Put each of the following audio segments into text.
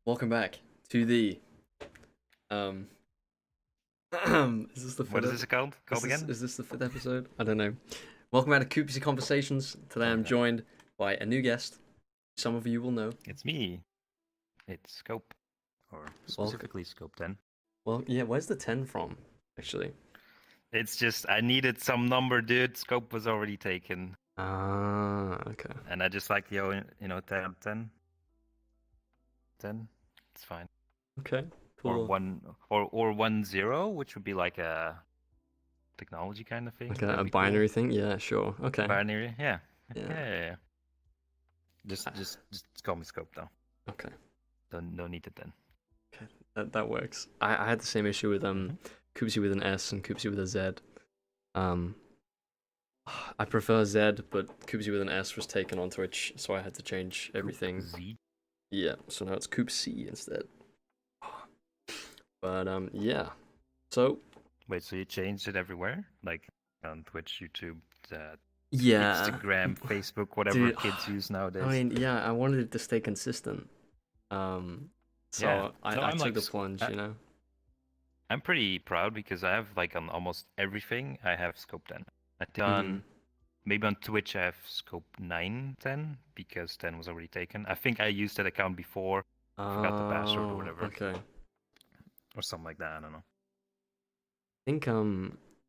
Welcome back to the um is this the What fifth is this account is called this again? is this the fifth episode? I don't know. Welcome back to Coopsy Conversations. Today I'm Okay. joined by a new guest. Some of you will know. It's me. It's Scope, or Well, specifically Scope 10. well, yeah, where's the 10 from actually? It's just I needed some number, dude. Scope was already taken, Ah, okay. and I just like 10, 10, 10. It's fine. Okay, Or cool. one, or 10, which would be like a technology kind of Like thing. a That'd be cool. binary thing? Yeah, sure. Okay. Binary, yeah, Yeah. yeah, yeah, yeah. Just, Ah, just, just call me Scope though. okay. Don't need the 10. Okay. That works. I had the same issue with Mm-hmm. Coopsy with an S and Coopsy with a Z. Um I prefer Z, but Coopsy with an S was taken on Twitch, so I had to change Coop everything. Z. Yeah, so now it's Coopsy instead. But yeah. So Wait, so you changed it everywhere? Like on Twitch, YouTube, uh, yeah, Instagram, Facebook, whatever dude. kids use I nowadays. mean, yeah, I wanted it to stay consistent. Um, Yeah. so So I took the plunge, you know. I'm pretty proud because I have like on almost everything I have Scope 10. I've Mm-hmm. done maybe on Twitch I have Scope 9, 10 because 10 was already taken. I think I used that account before, forgot the password or Oh, whatever, okay. or something like that. I don't know. I think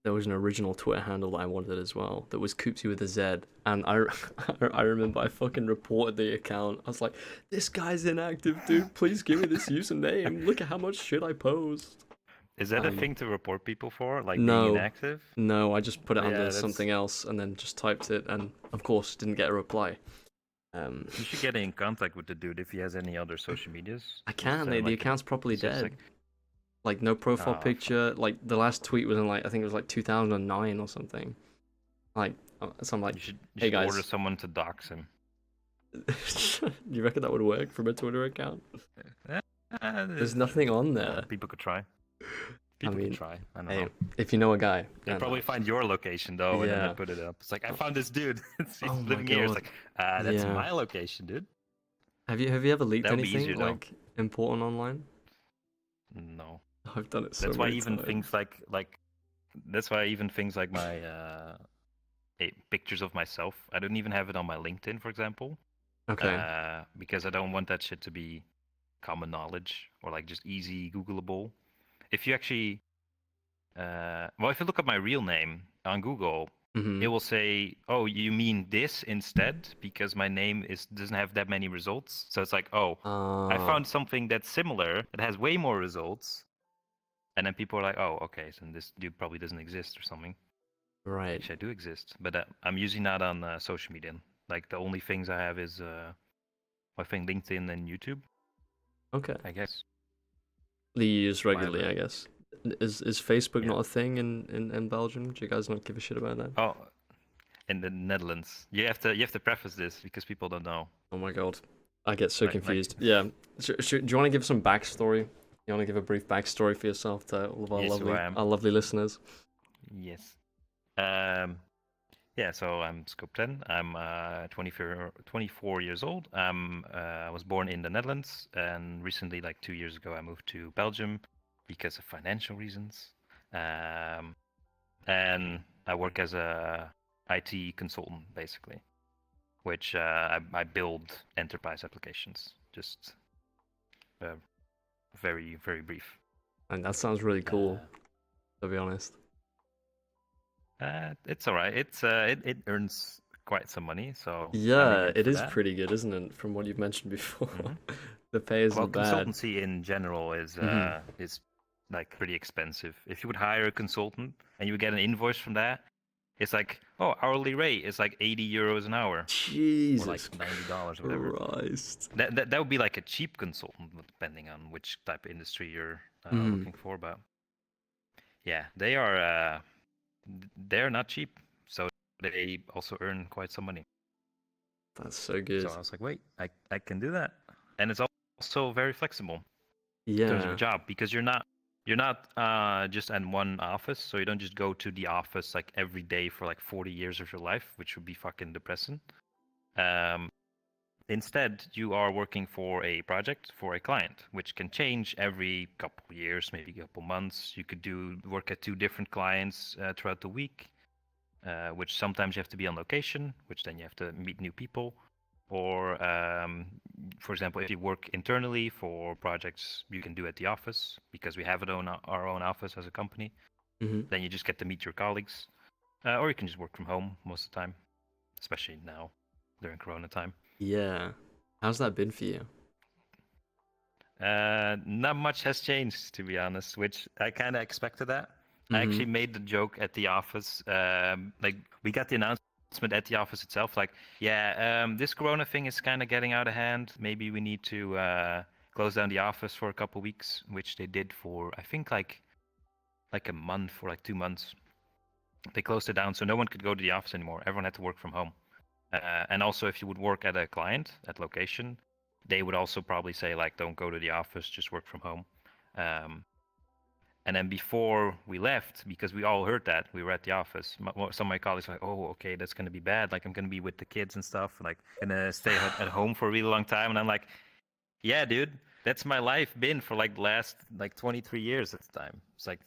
there was an original Twitter handle that I wanted as well that was Coopsy with a Z, and I remember I fucking reported the account. I was like, "This guy's inactive, dude. Please give me this username. Look at how much shit I post." Is that a Um, thing to report people for, like being no, inactive? no, I just put it under Yeah, that's. something else and then just typed it, and of course didn't get a reply. Um, You should get in contact with the dude if he has any other social medias. I Just can't. send him The like a account's properly message dead. like, Like no profile oh fuck. picture. Like the last tweet was in like I think it was like 2009 or something. Like so I'm like, You hey should order guys, someone to dox him. you reckon that would work from a Twitter account? Eh, There's nothing on yeah, there. people could try. I People could mean, try. I don't hey, know. if you know a guy, They'll and probably find your location though, and then they yeah. put it up. It's like I Oh, found this dude. He's oh my living here. It's god. like, that's Yeah. my location, dude. Have you ever leaked That would be anything easier though. like important online? No. I've done it so That's why many even times. things like that's why even things like my pictures of myself. I don't even have it on my LinkedIn, for example. Okay. Because I don't want that shit to be common knowledge or like just easy Googleable. If you actually, well, if you look up my real name on Google, Mm-hmm. it will say, "Oh, you mean this instead?" Because my name doesn't have that many results. So it's like, "Oh, I Uh, found something that's similar that has way more results," and then people are like, "Oh, okay, so this dude probably doesn't exist or something." right. Actually, I do exist, but I'm using that on social media. Like the only things I have is I think LinkedIn and YouTube, Okay. I guess. They use I have regularly, a I guess. Is Facebook yeah. not a thing in Belgium? Do you guys not give a shit about that? Oh, in the Netherlands. You have to preface this because people don't know. Oh my god. I get so Like confused. Yeah. Do you want to give some backstory? You want to give a brief backstory for yourself to all of yes, who I am. our lovely listeners? Yes. Um. Yeah. So I'm Scope 10. I'm 24 years old. I was born in the Netherlands, and recently, like 2 years ago, I moved to Belgium because of financial reasons. Um. And I work as a IT consultant, basically, which I build enterprise applications. Just uh, very, very brief. And that sounds really cool, Uh, to be honest. it's all right. It earns quite some money, so I'm in Yeah, it it for is that. pretty good, isn't it? From what you've mentioned before. hmm The pay Well, isn't bad. consultancy in general Hmm. is like pretty expensive. If you would hire a consultant and you would get an invoice from that, it's like, oh, hourly rate is like 80 euros an hour or like Jesus $90 or whatever. Christ. That would be like a cheap consultant, depending on which type of industry you're Hmm. looking for. But yeah, they're not cheap, so they also earn quite some money. That's so So good. I was like, wait, I can do that, and it's also very flexible in terms of a Yeah. job because you're not just in one office, so you don't just go to the office like every day for like 40 years of your life, which would be fucking depressing. Um, instead, you are working for a project for a client, which can change every couple of years, maybe a couple months. You could do work at 2 different clients throughout the week, which sometimes you have to be on location, which then you have to meet new people. Or, for example, if you work internally for projects you can do at the office, because we have our own office as a company, then you just get to meet your colleagues. Or you can just work from home most of the time, especially now during Corona time. Yeah. How's that been for you? Not much has changed, to be honest, which I kind of expected that. I Mm-hmm. actually made the joke at the office. Like, we got the announcement at the office itself, like, yeah, this Corona thing is kind of getting out of hand. Maybe we need to close down the office for a couple weeks, which they did for, I think, like a month or like 2 months. They closed it down, so no one could go to the office anymore. Everyone had to work from home. And also, if you would work at a client at location, they would also probably say, like, don't go to the office, just work from home. And then before we left, because we all heard that, we were at the office. Some of my colleagues were like, oh, okay, that's going to be bad. Like, I'm going to be with the kids and stuff. Like, going to stay at home for a really long time. And I'm like, yeah, dude, that's my life been for like the last like 23 years at the time. It's like,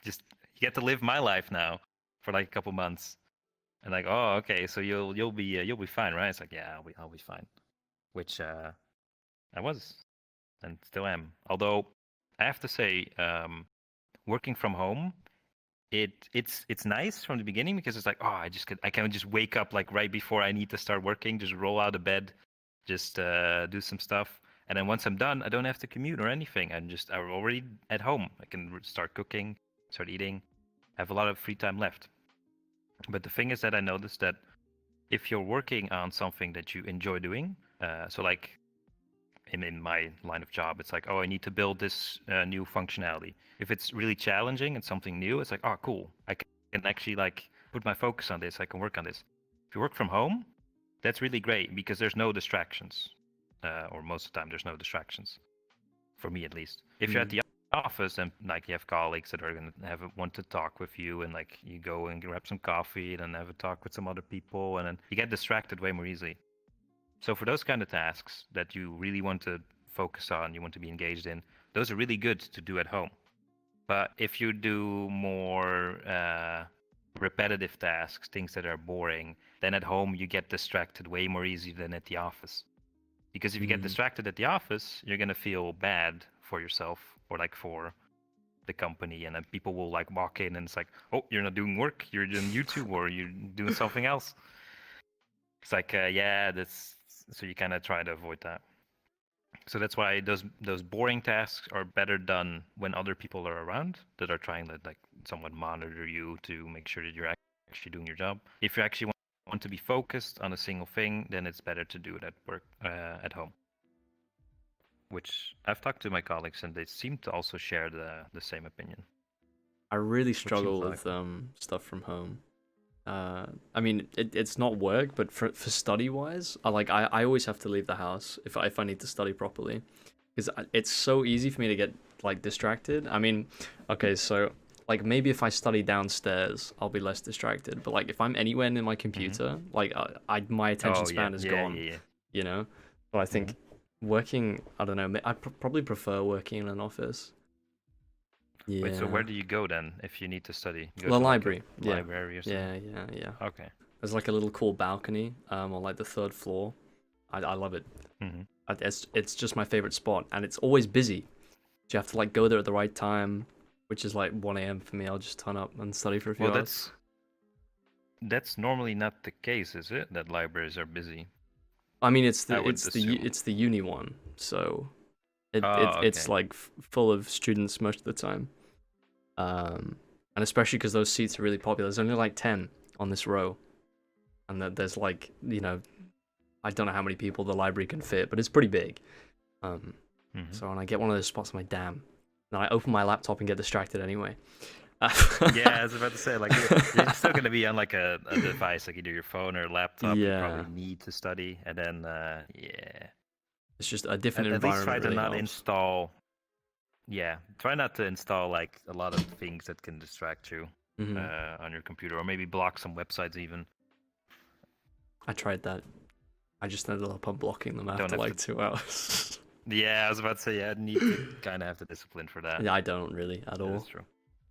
just you get to live my life now for like a couple months. And like, oh, okay, so you'll be fine, right? It's like, yeah, I'll be fine. Which I was and still am. Although I have to say, working from home, it's nice from the beginning, because it's like, oh, I can just wake up like right before I need to start working, just roll out of bed, just do some stuff, and then once I'm done, I don't have to commute or anything. I'm already at home. I can start cooking, start eating, have a lot of free time left. But the thing is that I noticed that if you're working on something that you enjoy doing, so like in my line of job, it's like, oh, I need to build this new functionality. If it's really challenging and something new, it's like, oh, cool. I can actually like put my focus on this. I can work on this. If you work from home, that's really great, because there's no distractions, or most of the time there's no distractions, for me at least. If you're at the office and like you have colleagues that are going to want to talk with you, and like you go and grab some coffee and then have a talk with some other people, and then you get distracted way more easily. So for those kind of tasks that you really want to focus on, you want to be engaged in, those are really good to do at home. But if you do more repetitive tasks, things that are boring, then at home you get distracted way more easy than at the office. Because if you get distracted at the office, you're gonna feel bad for yourself, or like for the company, and then people will like walk in and it's like, oh, you're not doing work, you're doing YouTube or you're doing something else. It's like, yeah, that's, so you kind of try to avoid that. So that's why those boring tasks are better done when other people are around, that are trying to like somewhat monitor you to make sure that you're actually doing your job. If you actually want to be focused on a single thing, then it's better to do it at work, at home. Which I've talked to my colleagues, and they seem to also share the same opinion. I really struggle like with stuff from home. I mean, it's not work, but for study wise, I always have to leave the house if I need to study properly, because it's so easy for me to get like distracted. I mean, okay, so like maybe if I study downstairs, I'll be less distracted. But like if I'm anywhere near my computer, like my attention span is gone. You know, but I think working, I don't know, I probably prefer working in an office. Yeah. Wait, so where do you go then if you need to study? You go The to library. Like a library or something? Yeah. Okay. There's like a little cool balcony on like the third floor. I love it. It's just my favorite spot, and it's always busy. So you have to like go there at the right time, which is like 1 a.m. for me. I'll just turn up and study for a few hours. That's normally not the case, is it? That libraries are busy. I mean, it's the uni one, so it's like full of students most of the time. And especially because those seats are really popular. There's only like 10 on this row, and there's like, you know, I don't know how many people the library can fit, but it's pretty big. So when I get one of those spots, I'm like, damn. Then I open my laptop and get distracted anyway. Yeah, I was about to say, like, you're still gonna be on like a device, like either your phone or laptop. Yeah. You probably need to study, and then yeah, it's just a different at least environment. try to really not helps. install. Yeah, try not to install like a lot of things that can distract you on your computer, or maybe block some websites even. I tried that. I just ended up unblocking them Don't after have like to. 2 hours. Yeah, I was about to say, yeah, I need to kind of have the discipline for that. Yeah, I don't really at That is all. true.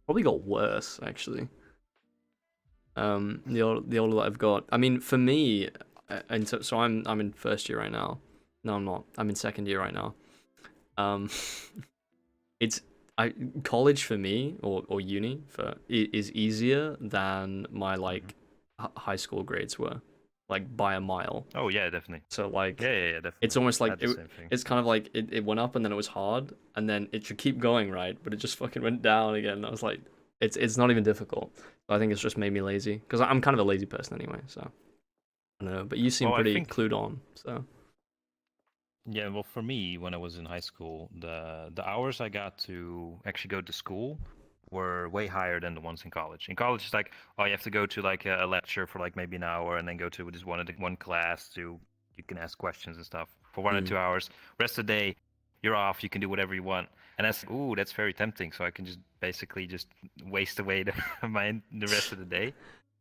Probably got worse actually. The older that I've got. I mean, for me, and so I'm in first year right now. No, I'm not. I'm in second year right now. Um, it's I college for me or uni is easier than my Hmm. like high school grades were, like by a mile. Oh yeah, definitely. So Yeah, like yeah, yeah, it's definitely. almost I like had the same thing. it's kind of like it went up and then it was hard and then it should keep going, right, but it just fucking went down again. I was like, it's not even difficult. So I think it's just made me lazy because I'm kind of a lazy person anyway. So I don't know, but you seem Well, I pretty think clued on. So yeah. Well, for me, when I was in high school, the hours I got to actually go to school were way higher than the ones in college. In college, it's like, oh, you have to go to like a lecture for like maybe an hour, and then go to just one class to you can ask questions and stuff for 1 or 2 hours. Rest of the day, you're off. You can do whatever you want, and that's ooh, that's very tempting. So I can just basically just waste away the rest of the day.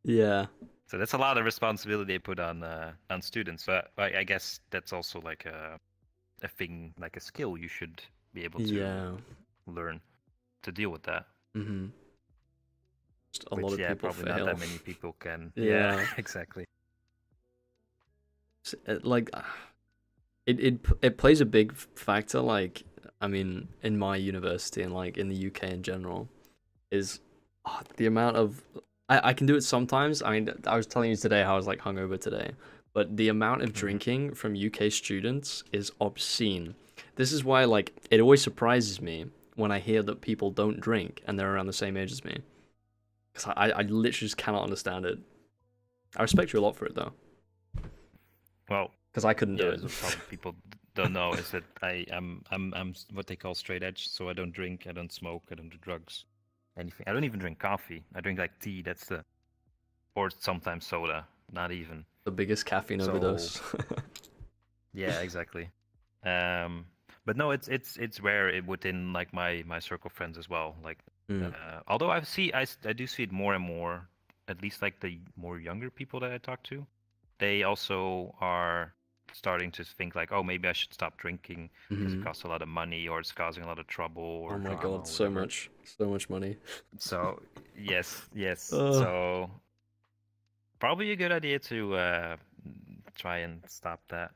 yeah, So that's a lot of responsibility they put on students. But I guess that's also like a thing, like a skill you should be able to yeah, learn to deal with that. mm-hmm. Just a lot Which of yeah, people probably not fail. that many people can. Yeah, Yeah, exactly. like it plays a big factor. Like I mean, in my university and like in the UK in general, is the amount of I can do it sometimes. I mean, I was telling you today how I was like hungover today, but the amount of Hmm. drinking from UK students is obscene. This is why like it always surprises me when I hear that people don't drink and they're around the same age as me. Because I literally just cannot understand it. I respect you a lot for it though, Well, because I couldn't do yeah, it. there's a problem people don't know is that I'm what they call straight edge. So I don't drink, I don't smoke, I don't do drugs, anything. I don't even drink coffee. I drink like tea. That's the or sometimes soda. Not even. The biggest caffeine So overdose. yeah, exactly. Um, but no, it's rare within like my circle of friends as well. Like, Mm, although I do see it more and more, at least like the more younger people that I talk to, they also are starting to think like, oh, maybe I should stop drinking because it hmm. costs a lot of money or it's causing a lot of trouble Oh or my drama god, or whatever. so much money. So yes, yes. Uh, So probably a good idea to try and stop that,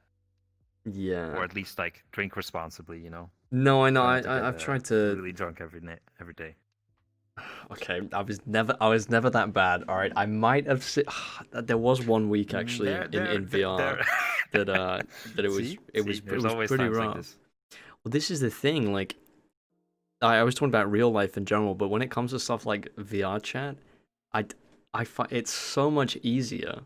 yeah. or at least like drink responsibly. No, I know. Try not to get I've tried to. really drunk every day. Okay, I was never that bad. All right, I might have. There was one week Mm, actually There, in there, there, VR there. that it was See, see. it There's was always pretty times like rough. this. Well, this is the thing. Like, I was talking about real life in general, but when it comes to stuff like VRChat, I I find it's so much easier.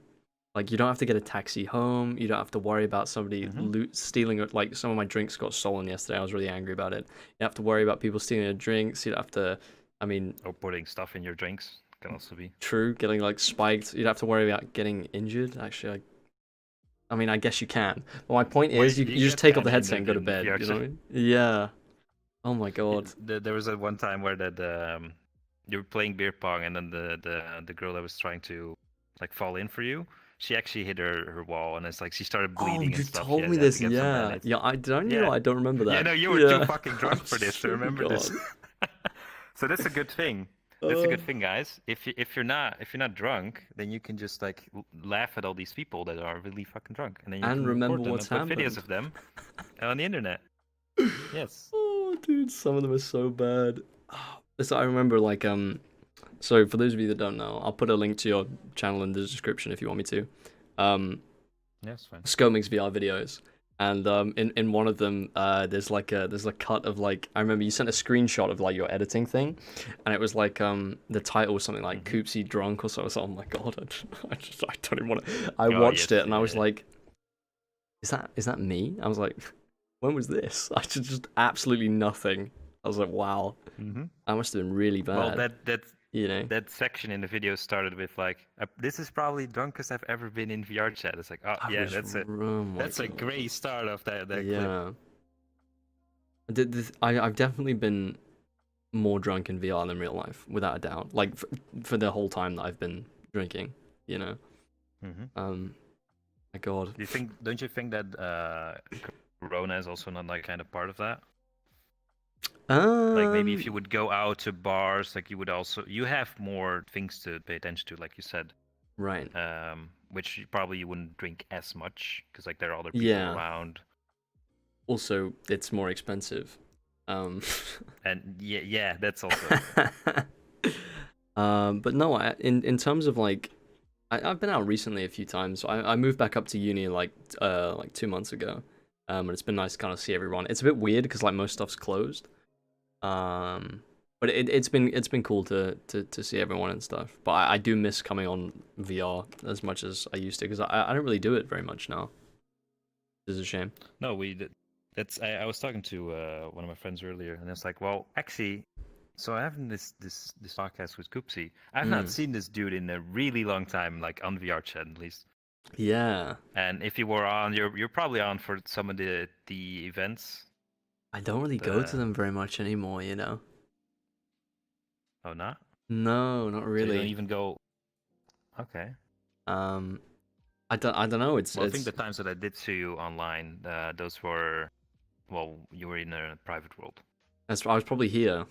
Like, you don't have to get a taxi home. You don't have to worry about somebody Hmm. stealing it. Like, some of my drinks got stolen yesterday. I was really angry about it. You have to worry about people stealing your drinks. You don't have to. I mean, Or putting stuff in your drinks can also be. true, getting like spiked. You don't have to worry about getting injured. Actually, I mean, I guess you can. But my point Well, is, you you just get take off kind the of headset and injured go to in bed. You know VRChat. what I mean? Yeah. Oh my god. There was one time where you were playing beer pong, and then the girl that was trying to like fall in for you, she actually hit her wall, and it's like she started Oh, bleeding you and stuff. told Yeah, me they had to this. get some Yeah. band-aids. Yeah. I don't. You know, Yeah. I don't remember Yeah, that. no, you were too Yeah. fucking I drunk for this to swear to remember this. God. So that's a good thing. That's a Uh, good thing, guys. If you're not drunk, then you can just like laugh at all these people that are really fucking drunk, and then you and can remember record them what's and put videos happened. of them on the internet. Yes. Oh, dude, some of them are so bad. So I remember like so for those of you that don't know, I'll put a link to your channel in the description if you want me to. Um Yes, fine. Scope makes VR videos. And in one of them, there's a cut of like I remember you sent a screenshot of like your editing thing, and it was like the title was something like Hmm. Coopsy drunk or so. So oh my god, I don't even want to. I Oh watched yes, it and I was yeah. like, is that me? I was like, when was this? I just absolutely nothing. I was like, wow, Hmm. that must have been really Well, bad, that you know? that section in the video started with like, "This is probably drunkest I've ever been in VR chat." It's like, oh I yeah, was, oh my that's a god, great start of that clip. yeah. I've definitely been more drunk in VR than real life, without a doubt. Like for the whole time that I've been drinking, you know. Hmm. Um, My God. Don't you think that Corona is also not like kind of part of that? Like maybe if you Um, would go out to bars, like you have more things to pay attention to, like you said. right. Which you wouldn't drink as much because like there are other people Yeah. around. Also, it's more expensive. Um, And yeah, that's also but no, in terms of like, I've been out recently a few times. I moved back up to uni like 2 months ago. And it's been nice to kind of see everyone. It's a bit weird because like most stuff's closed. Um, but it's been cool to see everyone and stuff. But I do miss coming on VR as much as I used to because I don't really do it very much now. It's a shame. no, we did. That's I was talking to one of my friends earlier, and it's like, well, actually, so I have this podcast with Coopsy. I've not Mm. seen this dude in a really long time, like on VRChat at least. Yeah, And if you were on, you're probably on for some of the events. I don't really go to The them very much anymore, you know. oh, not? No, not So you don't really. even go. Okay. Um, I don't know. It's Well, I think it's the times that I did see you online, those were, well, you were in a private world. I was probably here.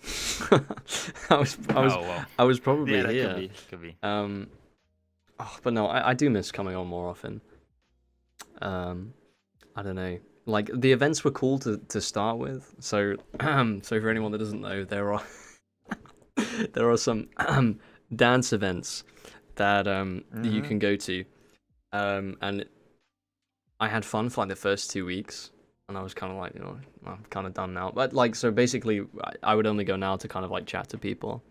I was I was Oh well, I was probably yeah, that here. could be. Um, but no, I do miss coming on more often. Um, I don't know. Like the events were cool to start with. So so for anyone that doesn't know, there are there are some dance events that you Mm-hmm. can go to. And I had fun for like the first 2 weeks, and I was kind of like, I'm kind of done now. But like, so basically, I would only go now to kind of like chat to people.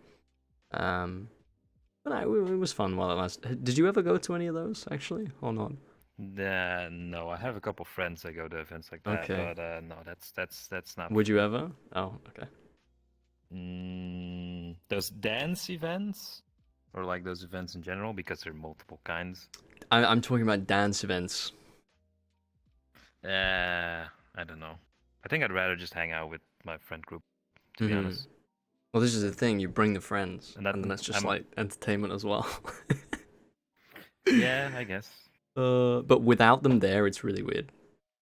Um, but it was fun while it lasted. Did you ever go to any of those actually, or not? No, I have a couple friends that go to events like that, Okay. but no, that's not Would for you me. ever? Oh, okay. Those dance events, or like those events in general, because there are multiple kinds. I'm talking about dance events. I don't know. I think I'd rather just hang out with my friend group, to be Hmm. honest. Well, this is the thing. You bring the friends, And that and then it's just I'm, like entertainment as well. yeah, I guess. But without them there, it's really weird.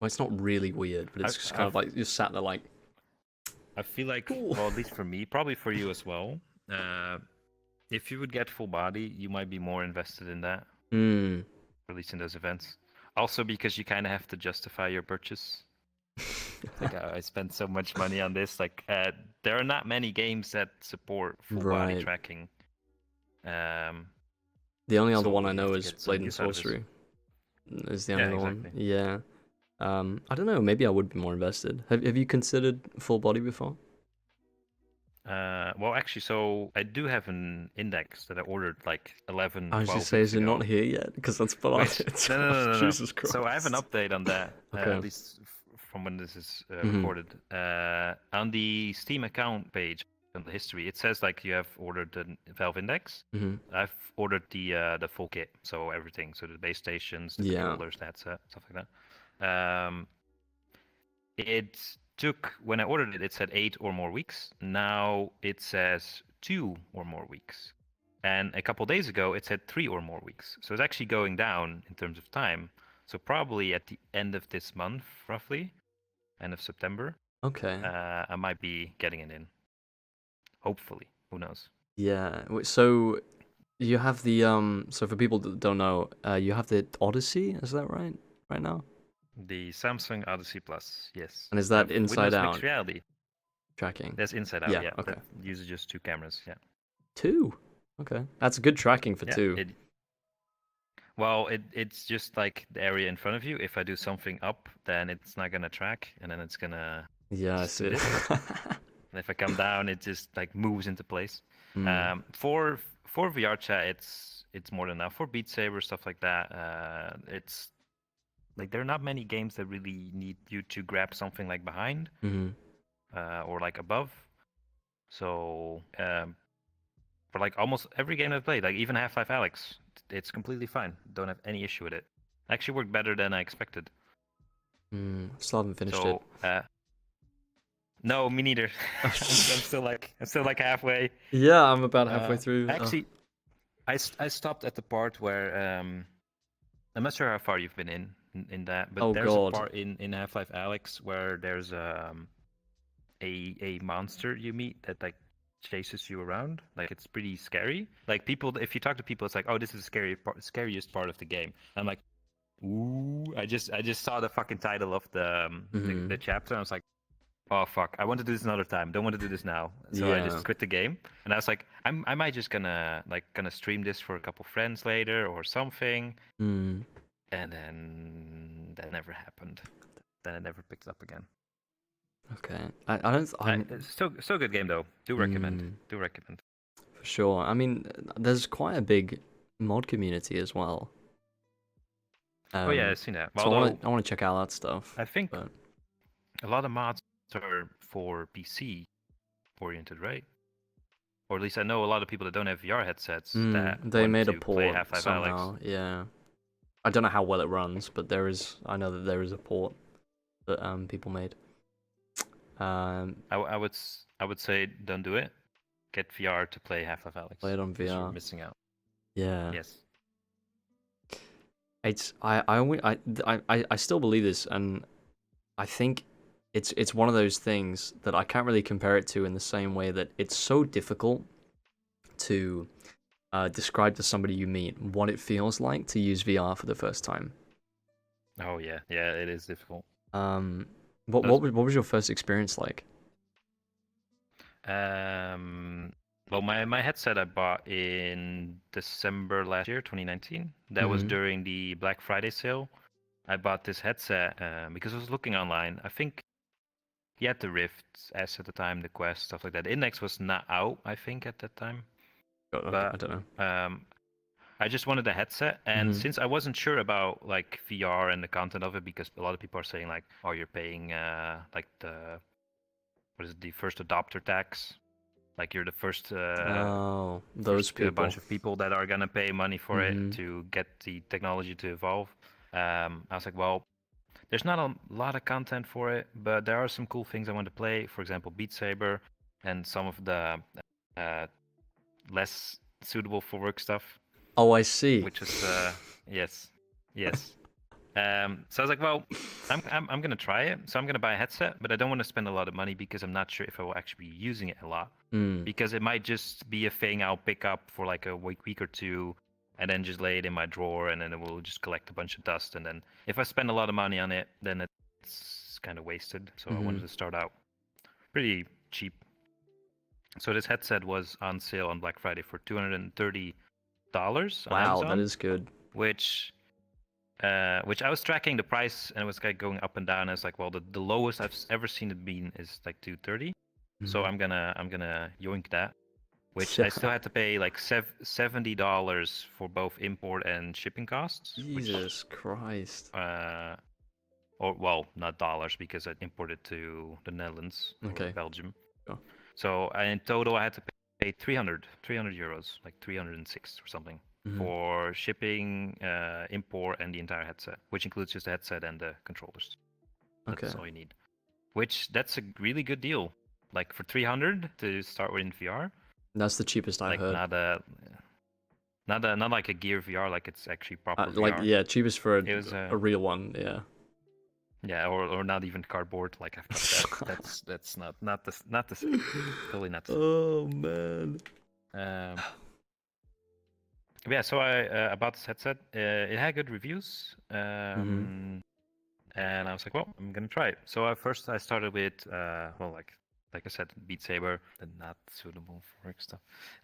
Well, it's not really weird, but I it's just I kind of like you're sat there like, I feel like, cool. well, at least for me, probably for you as well. Uh, if you would get full body, you might be more invested in that, Hmm. at least in those events. Also, because you kind of have to justify your purchase. Like I spent so much money on this. Like there are not many games that support full body Right. tracking. Um, The only other one so I you have know to is get some Blade and use out of this. Sorcery. Is the only Yeah, other one. exactly. Yeah. I don't know. Maybe I would be more invested. Have you considered full body before? Well, actually, so I do have an index that I ordered like 11, I was just 12 saying, weeks is it not ago. here yet? Because that's what Which it's. no, no, no, no, no. Jesus So I have an Christ. update on that, Okay. at least from when this is Hmm. recorded. On the Steam account page on the history, it says like you have ordered the Valve Index. Hmm. I've ordered the full kit, so everything, so the base stations, the Yeah. controllers, that stuff like that. It took when I ordered it, it said 8 or more weeks. Now it says 2 or more weeks. And a couple days ago, it said 3 or more weeks. So it's actually going down in terms of time. So probably at the end of this month, roughly, end of September, Okay. I might be getting it in. Hopefully, who knows? Yeah. So you have the So for people that don't know, you have the Odyssey. Is that right? Right now. The Samsung Odyssey Plus, yes. And is I that have inside Windows out Mixed Reality. tracking? That's inside out, Yeah. yeah. Okay. That uses just 2 cameras, yeah. Two. Okay. That's good tracking for Yeah, two. well, it's just like the area in front of you. If I do something up, then it's not gonna track, and then it's gonna Yeah, I just do see. this. And if I come down, it just like moves into place. Mm. For VRChat, it's more than enough. For Beat Saber stuff like that, it's like there are not many games that really need you to grab something like behind Hmm. or like above. So for like almost every game I've played, like even Half-Life Alyx, it's completely fine. Don't have any issue with it. Actually worked better than I expected. Still haven't finished it. So no, me neither. I'm still like halfway. Yeah, I'm about halfway through. Actually, I stopped at the part where I'm not sure how far you've been in, in that. But Oh there's a God. part in Half-Life Alyx where there's a monster you meet that like chases you around. Like it's pretty scary. Like people, if you talk to people, it's like, oh, this is the scariest part of the game. I'm like, ooh, I just saw the fucking title of the chapter. And I was like, oh fuck, I want to do this another time. Don't want to do this now. So I Yeah. just quit the game. And I was like, I might just gonna stream this for a couple friends later or something. Mm. And then that never happened. Then it never picked up again. Okay. I don't. It's still a good game though. Do recommend. Mm, Do recommend. for sure. I mean, there's quite a big mod community as well. Oh yeah, I've seen that. So Although I want to check out that stuff. I think But a lot of mods are for PC oriented, right? Or at least I know a lot of people that don't have VR headsets that they want made a to play port Half-Life Alyx. somehow. Yeah. I don't know how well it runs, but there is. I know that there is a port that people made. I would say don't do it. Get VR to play Half-Life Alyx. Play it on 'cause you're VR. missing out. Yeah. Yes. It's I still believe this, and I think it's one of those things that I can't really compare it to in the same way that it's so difficult to describe to somebody you meet what it feels like to use VR for the first time. Oh yeah, yeah, it is difficult. What was your first experience like? Well, my headset I bought in December last year, 2019. That was during the Black Friday sale. I bought this headset because I was looking online. I think he had the Rift S at the time, the Quest, stuff like that. The Index was not out, I think, at that time. I don't know. I just wanted a headset, and since I wasn't sure about like VR and the content of it, because a lot of people are saying like, oh, you're paying like the first adopter tax. Like you're the first, those people. A bunch of people that are gonna pay money for it to get the technology to evolve. I was like, well, there's not a lot of content for it, but there are some cool things I want to play. For example, Beat Saber and some of the less suitable for work stuff. Oh, I see. Which is yes. So I was like, well, I'm gonna try it. So I'm gonna buy a headset, but I don't want to spend a lot of money because I'm not sure if I will actually be using it a lot. Because it might just be a thing I'll pick up for like a week or two, and then just lay it in my drawer, and then it will just collect a bunch of dust. And then if I spend a lot of money on it, then it's kind of wasted. So I wanted to start out pretty cheap. So this headset was on sale on Black Friday for $230 on Amazon. That is good. Which I was tracking the price, and it was like going up and down. I was like, well, the lowest I've ever seen it being is like $230. So I'm gonna yoink that. Which I still had to pay like $70 for both import and shipping costs. Jesus Christ. Or well, not dollars, because I imported to the Netherlands or Belgium. Sure. So in total, I had to pay 300 euros, like 306 or something, for shipping, import, and the entire headset, which includes just the headset and the controllers. That's all you need. That's a really good deal. Like for 300 to start with in VR. That's the cheapest I've heard. Not like a Gear VR, like it's actually proper VR. Like cheapest for a real one, yeah. Yeah, or not even cardboard. Like I've got that. that's not the same. Totally not the same. Oh man. Yeah, so I bought this headset. It had good reviews, and I was like, well, I'm gonna try it. So I started with like I said, Beat Saber, and not suitable for work stuff.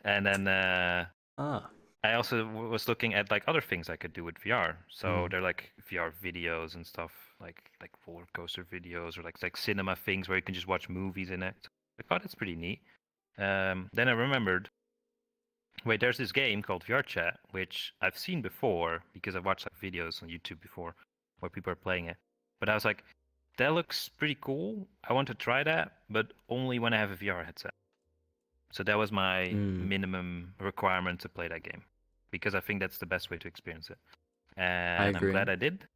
And then I also was looking at like other things I could do with VR. So they're like VR videos and stuff, like roller coaster videos, or like cinema things where you can just watch movies in it. Like, oh, that's pretty neat. Then I remembered, wait, there's this game called VRChat, which I've seen before because I've watched like videos on YouTube before where people are playing it. But I was like, that looks pretty cool. I want to try that, but only when I have a VR headset. So that was my minimum requirement to play that game, because I think that's the best way to experience it. And I'm glad I did,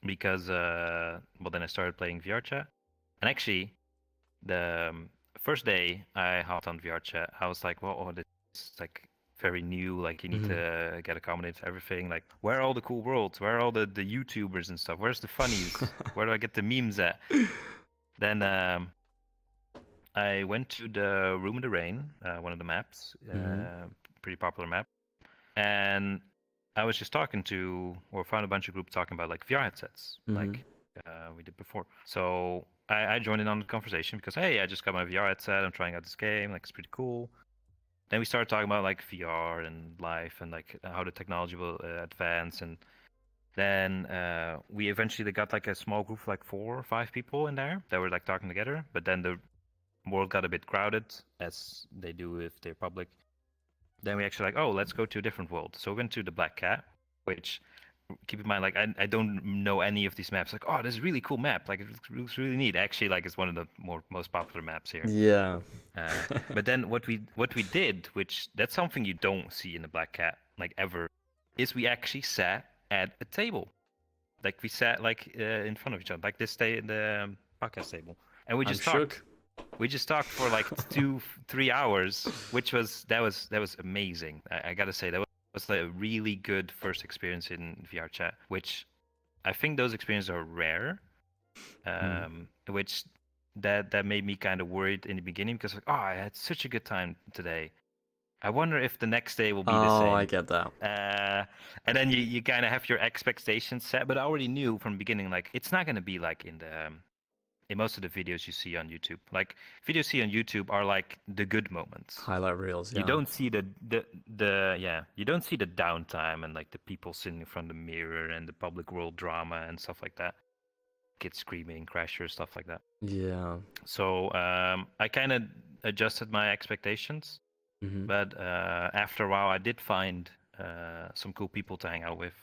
because then I started playing VRChat. And actually, the first day I hopped on VRChat, I was like, well, this like very new. Like you need Mhm. to get accommodated to everything. Like where are all the cool worlds? Where are all the YouTubers and stuff? Where's the funnies? Where do I get the memes at? Then I went to the Room in the Rain, one of the maps, Mhm. pretty popular map, and I was just talking to, or found a bunch of groups talking about like VR headsets, Mhm. like we did before. So I joined in on the conversation because hey, I just got my VR headset. I'm trying out this game. Like it's pretty cool. Then we started talking about like VR and life and like how the technology will advance. And then we eventually got like a small group of like 4 or 5 people in there that were like talking together. But then the world got a bit crowded, as they do if they're public. Then we actually like, oh, let's go to a different world. So we went to the Black Cat, which keep in mind, like I don't know any of these maps. Like, oh, this is a really cool map. Like it looks really neat. Actually, like it's one of the most popular maps here. Yeah. But then what we did, which that's something you don't see in the Black Cat like ever, is we actually sat at a table. Like we sat like in front of each other, like this day in the podcast table, and we I'm just talked. shook. We just talked for like 2-3 hours, which was amazing. I gotta say that was like a really good first experience in VRChat, which I think those experiences are rare. Which that made me kind of worried in the beginning because like, oh, I had such a good time today. I wonder if the next day will be the Oh, I same. get that. And then you kind of have your expectations set, but I already knew from the beginning like it's not gonna be like in most of the videos you see on YouTube. Like videos you see on YouTube are like the good moments. Highlight reels, You yeah. don't see the yeah, you don't see the downtime and like the people sitting in front of the mirror and the public world drama and stuff like that. Kids screaming, crashers, stuff like that. Yeah. So I kind of adjusted my expectations, Mhm. but after a while I did find some cool people to hang out with,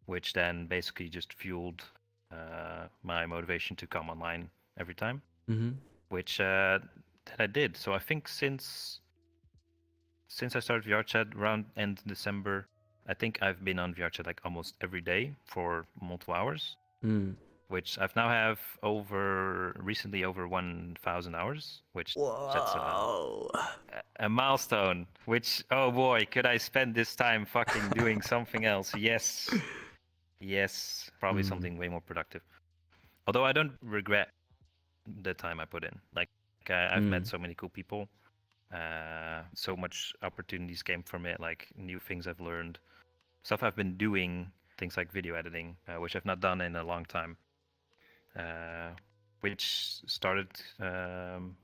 which then basically just fueled my motivation to come online every time, Mhm. which that I did. So I think since I started VRChat around end December, I think I've been on VRChat like almost every day for multiple hours, Mm. which I've now have recently over 1,000 hours, which that's Whoa. a milestone. Which oh boy, could I spend this time fucking doing something else? Yes, yes, probably Mm. something way more productive. Although I don't regret the time I put in. Like I've met Mm. so many cool people. So much opportunities came from it. Like new things I've learned, stuff I've been doing, things like video editing, which I've not done in a long time, which started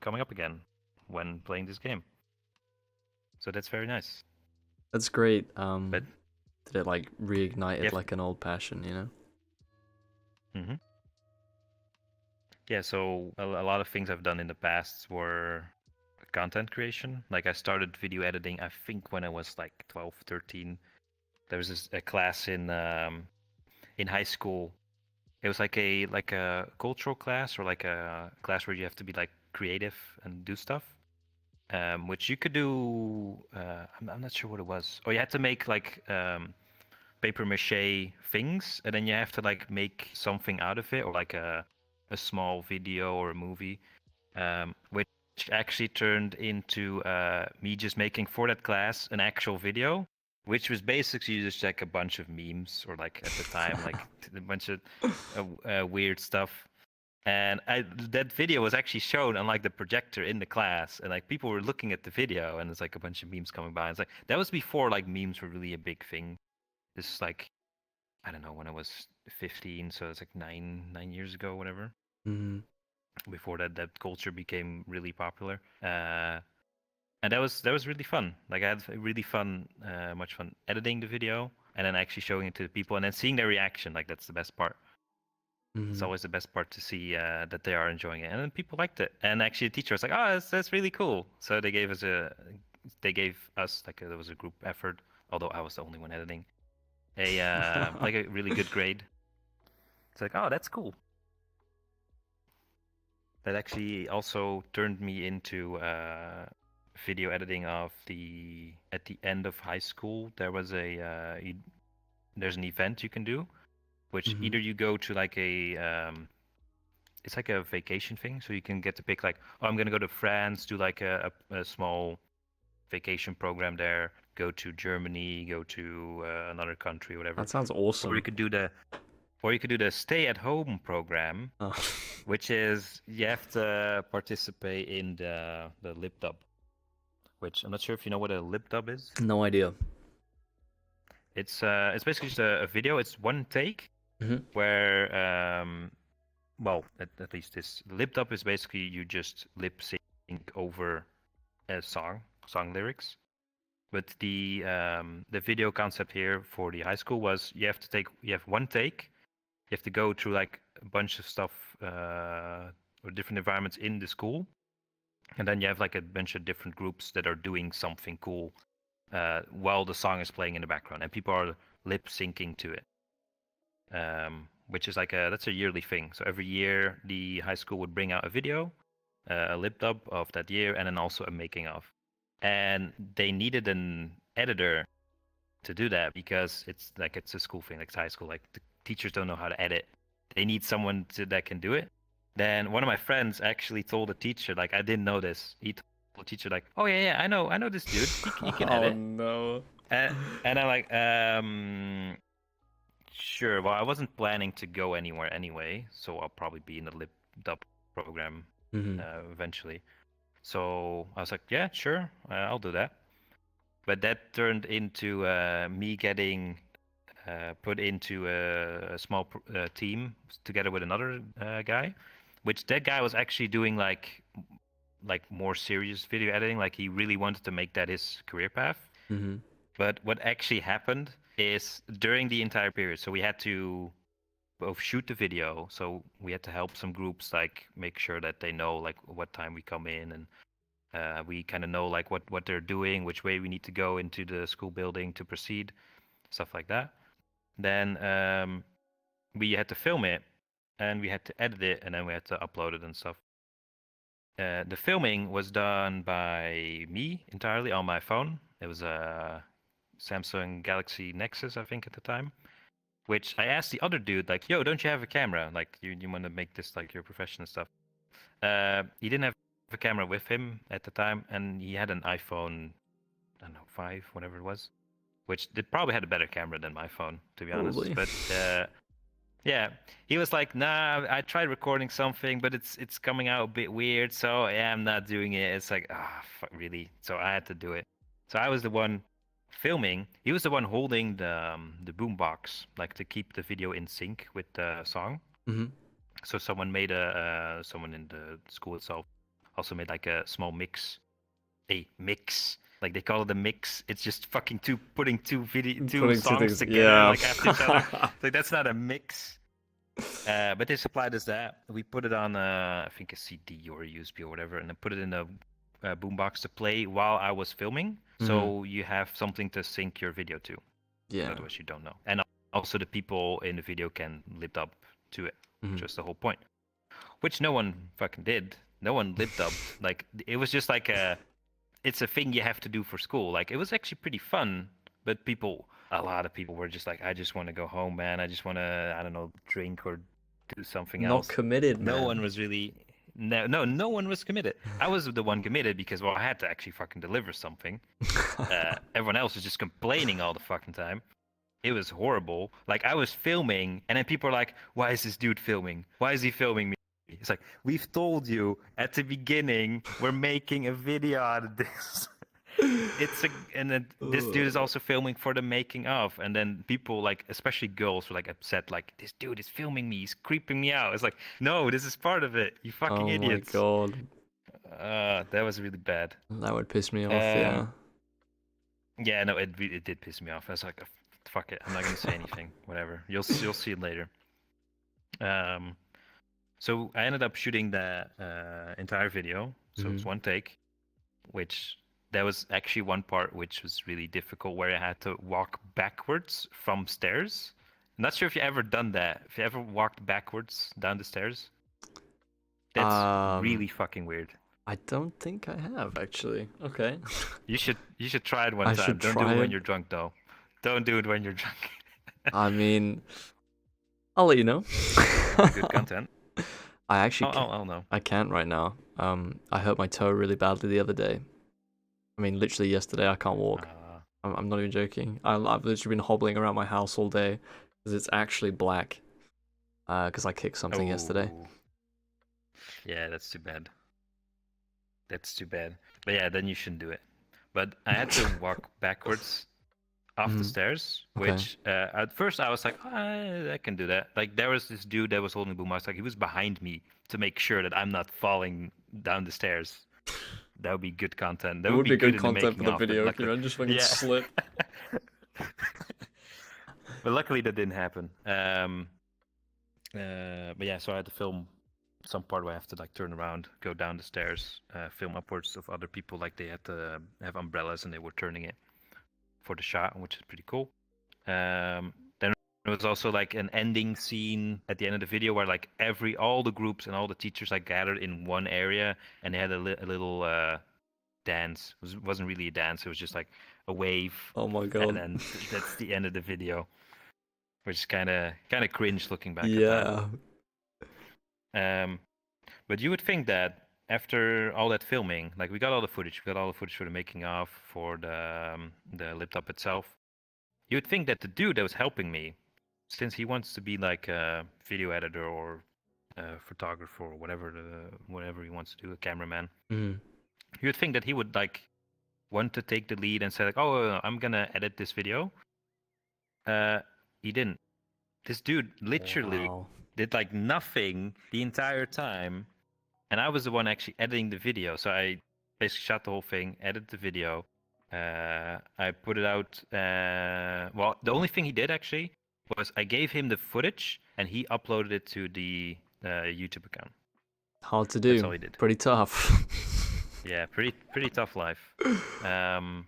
coming up again when playing this game. So that's very nice. That's great. But Did it like reignited yeah, like an old passion, you know? hmm yeah. So a lot of things I've done in the past were content creation. Like I started video editing, I think when I was like 12, 13. There was a class in high school. It was like a cultural class or like a class where you have to be like creative and do stuff. Which you could do. I'm not sure what it was. Oh, you had to make like paper mache things, and then you have to like make something out of it, or like a small video or a movie, which actually turned into me just making for that class an actual video, which was basically just like a bunch of memes, or like at the time like a bunch of weird stuff. And that video was actually shown on like the projector in the class, and like people were looking at the video, and it's like a bunch of memes coming by. It's like that was before like memes were really a big thing. This is like I don't know when I was 15, so it's like nine years ago, whatever. Mm. Before that culture became really popular, and that was really fun. Like I had really fun, much fun editing the video, and then actually showing it to the people, and then seeing their reaction. Like that's the best part. It's Mm. always the best part to see that they are enjoying it, and then people liked it. And actually, the teacher was like, "Oh, that's really cool." So they gave us like there was a group effort. Although I was the only one editing, a like a really good grade. It's like, oh, that's cool. That actually also turned me into video editing of at the end of high school. There was there's an event you can do, which Mhm. either you go to like it's like a vacation thing, so you can get to pick like, oh, I'm gonna go to France, do like a small vacation program there, go to Germany, go to another country, whatever. That sounds Or awesome. you could do the stay-at-home program, Oh. which is you have to participate in the lip dub, which I'm not sure if you know what a lip dub is. No idea. It's basically just a video. It's one take Mhm. where well, at least this lip dub is basically you just lip sync over a song lyrics. But the video concept here for the high school was you have one take. You have to go through like a bunch of stuff or different environments in the school, and then you have like a bunch of different groups that are doing something cool while the song is playing in the background, and people are lip syncing to it. Which is like that's a yearly thing. So every year the high school would bring out a video, a lip dub of that year, and then also a making of. And they needed an editor to do that because it's a school thing, like it's high school. Like the teachers don't know how to edit. They need someone that can do it. Then one of my friends actually told the teacher, like I didn't know this. He told the teacher like, "Oh yeah, I know this dude. He can edit." Oh no. And I'm like, sure. Well, I wasn't planning to go anywhere anyway, so I'll probably be in the lip dub program eventually. So I was like, yeah, sure, I'll do that. But that turned into me getting put into a small team together with another guy, which that guy was actually doing like more serious video editing. Like he really wanted to make that his career path. Mm-hmm. But what actually happened is during the entire period, so we had to both shoot the video, so we had to help some groups like make sure that they know like what time we come in, and we kind of know like what they're doing, which way we need to go into the school building to proceed, stuff like that. Then we had to film it, and we had to edit it, and then we had to upload it and stuff. The filming was done by me entirely on my phone. It was a Samsung Galaxy Nexus, I think, at the time. Which I asked the other dude, like, "Yo, don't you have a camera? Like, you want to make this like your profession and stuff?" He didn't have a camera with him at the time, and he had an iPhone, I don't know, 5, whatever it was, which it probably had a better camera than my phone, to be honest. Probably. But yeah, he was like, "Nah, I tried recording something, but it's coming out a bit weird, so yeah, I'm not doing it." It's like, fuck, really? So I had to do it. So I was the one filming. He was the one holding the boombox, like to keep the video in sync with the song. Mm-hmm. So someone made someone in the school itself also made like a small mix, like they call it a mix. It's just fucking putting two songs together like after each other. Like that's not a mix. But they supplied us that. We put it on I think a CD or a USB or whatever, and then put it in a boombox to play while I was filming. So you have something to sync your video to. Yeah. Otherwise you don't know. And also the people in the video can lip dub to it. Just the whole point. Which no one fucking did. No one lip dubbed. Like it was just like it's a thing you have to do for school. Like it was actually pretty fun, but a lot of people were just like, I just want to go home, man. I just want to, I don't know, drink or do something else. Not committed, No man. one was really. No one was committed. I was the one committed because, well, I had to actually fucking deliver something. Everyone else was just complaining all the fucking time. It was horrible. Like, I was filming, and then people are like, why is this dude filming? Why is he filming me? It's like, we've told you at the beginning, we're making a video out of this. And then this dude is also filming for the making of, and then people like, especially girls, were like upset, like this dude is filming me, he's creeping me out. It's like, no, this is part of it, you fucking idiots. Oh my god, that was really bad. That would piss me off. Yeah. Yeah, no, it did piss me off. I was like, fuck it, I'm not gonna say anything. Whatever, you'll see it later. So I ended up shooting the entire video, so it was one take, which. There was actually one part which was really difficult where I had to walk backwards from stairs. I'm not sure if you ever done that. If you ever walked backwards down the stairs. That's really fucking weird. I don't think I have actually. Okay. You should try it one time. Don't do it when you're drunk though. Don't do it when you're drunk. I mean, I'll let you know. Good content. I actually oh no. I can't right now. I hurt my toe really badly the other day. I mean, literally yesterday, I can't walk. I'm not even joking. I've literally been hobbling around my house all day because it's actually black. Because I kicked something yesterday. Oh, yeah, that's too bad. That's too bad. But yeah, then you shouldn't do it. But I had to walk backwards off the Mhm. stairs, Okay. which at first I was like, I can do that. Like there was this dude that was holding the boombox, like he was behind me to make sure that I'm not falling down the stairs. That would be good content. That It would would be be good good in the content for making the of, but video. Can luckily, you imagine just fucking yeah. slip? But luckily that didn't happen. But yeah, so I had to film some part where I have to like turn around, go down the stairs, film upwards of other people, like they had to have umbrellas and they were turning it for the shot, which is pretty cool. Then there was also like an ending scene at the end of the video where like all the groups and all the teachers like gathered in one area and they had a little dance. Wasn't really a dance. It was just like a wave, Oh my and god. then that's the end of the video, which is kind of cringe looking back at that. Yeah. Um, but you would think that after all that filming, like we got all the footage, we got all the footage for the making of, for the laptop itself. You would think that the dude that was helping me, since he wants to be like a video editor or a photographer or whatever he wants to do, a cameraman, Mm. you would think that he would like want to take the lead and say like, "Oh, I'm gonna edit this video." Uh, he didn't. This dude literally Wow. did like nothing the entire time, and I was the one actually editing the video. So I basically shot the whole thing, edited the video. I put it out. Well, the only thing he did actually was I gave him the footage, and he uploaded it to the YouTube account. Hard to That's do. all he did. Pretty tough. Yeah, pretty tough life. Um,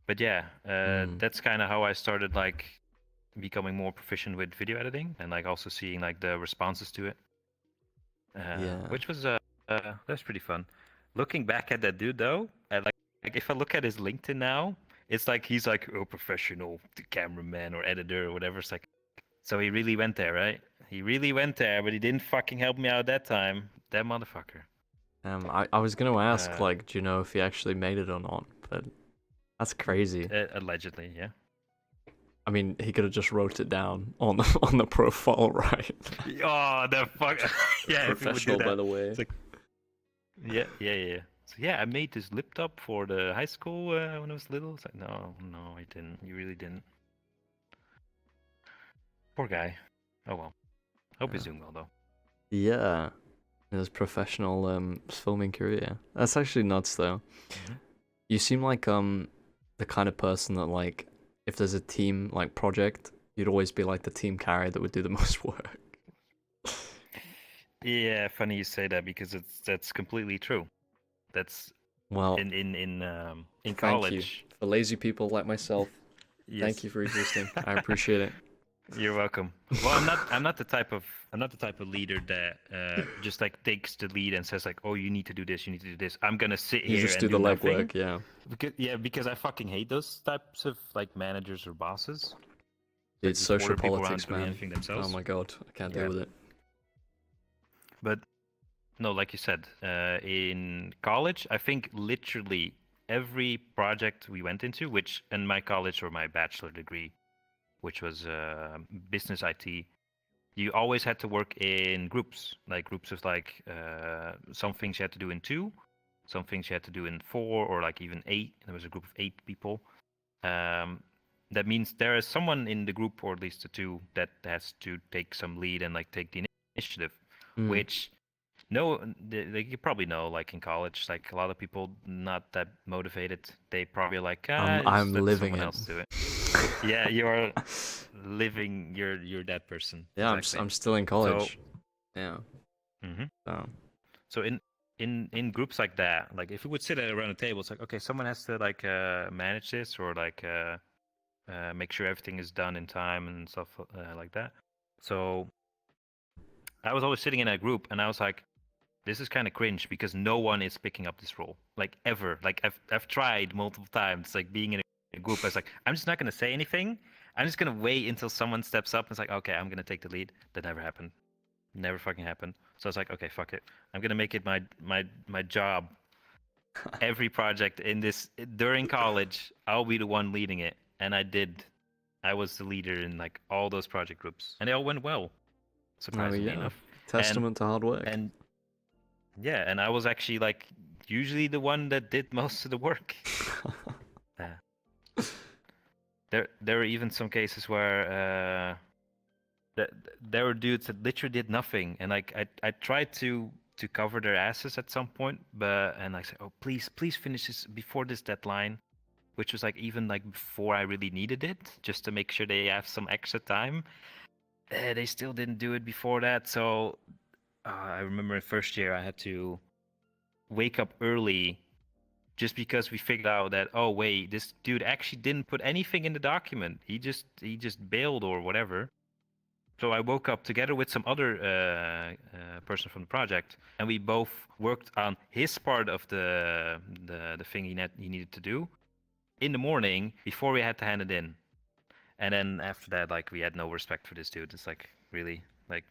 but yeah, Mm. that's kind of how I started like becoming more proficient with video editing and like also seeing like the responses to it, Yeah. which was that's pretty fun. Looking back at that dude though, like if I look at his LinkedIn now, it's like he's like a professional cameraman or editor or whatever. It's like, so he really went there, right? He really went there, but he didn't fucking help me out that time. That motherfucker. I was gonna ask, Uh, like, do you know if he actually made it or not? But that's crazy. Allegedly, yeah. I mean, he could have just wrote it down on on the profile, right? Oh, the fuck. Yeah, if he would do Professional, by that. the way. It's like, yeah. So yeah, I made this laptop for the high school when I was little. It's like, no, I didn't. You really didn't. Poor guy. Oh well. Hope he's Yeah. doing well though. Yeah. His professional filming career. That's actually nuts, though. Hmm. You seem like the kind of person that, like, if there's a team like project, you'd always be like the team carrier that would do the most work. Yeah, funny you say that because that's completely true. That's Well, in thank you college. for lazy people like myself. Thank Yes. you for existing. I appreciate it. You're welcome. Well, I'm not the type of leader that just like takes the lead and says like, "Oh, you need to do this, you need to do this." I'm gonna sit You here just and do do the nothing. legwork, yeah. Because I fucking hate those types of like managers or bosses that It's just social order people around politics, doing man. anything Oh themselves. my god, I can't Yeah. deal with it. But no, like you said, in college, I think literally every project we went into, which in my college or my bachelor degree, which was business IT, you always had to work in groups, like groups of like some things you had to do in two, some things you had to do in four, or like even eight. There was a group of 8 people. Um, that means there is someone in the group, or at least the two, that has to take some lead and like take the initiative. Mm. Which no, like you probably know, like in college, like a lot of people not that motivated. They probably like just I'm let living someone it. else do it. Yeah, you're living. You're that person Yeah, exactly. I'm still in So. college. Yeah. Hmm. So So in groups like that, like if we would sit around a table, it's like okay, someone has to like manage this or like make sure everything is done in time and stuff like that. So I was always sitting in that group, and I was like, this is kind of cringe because no one is picking up this role, like ever. Like I've tried multiple times, like being in a group. I was like, I'm just not gonna say anything. I'm just gonna wait until someone steps up and it's like, okay, I'm gonna take the lead. That never happened. Never fucking happened. So I was like, okay, fuck it. I'm gonna make it my job every project in this during college. I'll be the one leading it, and I did. I was the leader in like all those project groups, and they all went well, Oh surprisingly yeah, enough. And testament to hard work. and yeah, and I was actually like usually the one that did most of the work. Uh, there were even some cases where there were dudes that literally did nothing, and like I tried to cover their asses at some point, and I said, oh please finish this before this deadline, which was like even like before I really needed it, just to make sure they have some extra time. They still didn't do it before that, so I remember in first year I had to wake up early just because we figured out that, oh wait, this dude actually didn't put anything in the document. He just bailed or whatever. So I woke up together with some other person from the project, and we both worked on his part of the thing he needed to do in the morning before we had to hand it in. And then after that, like, we had no respect for this dude. It's like, really, like,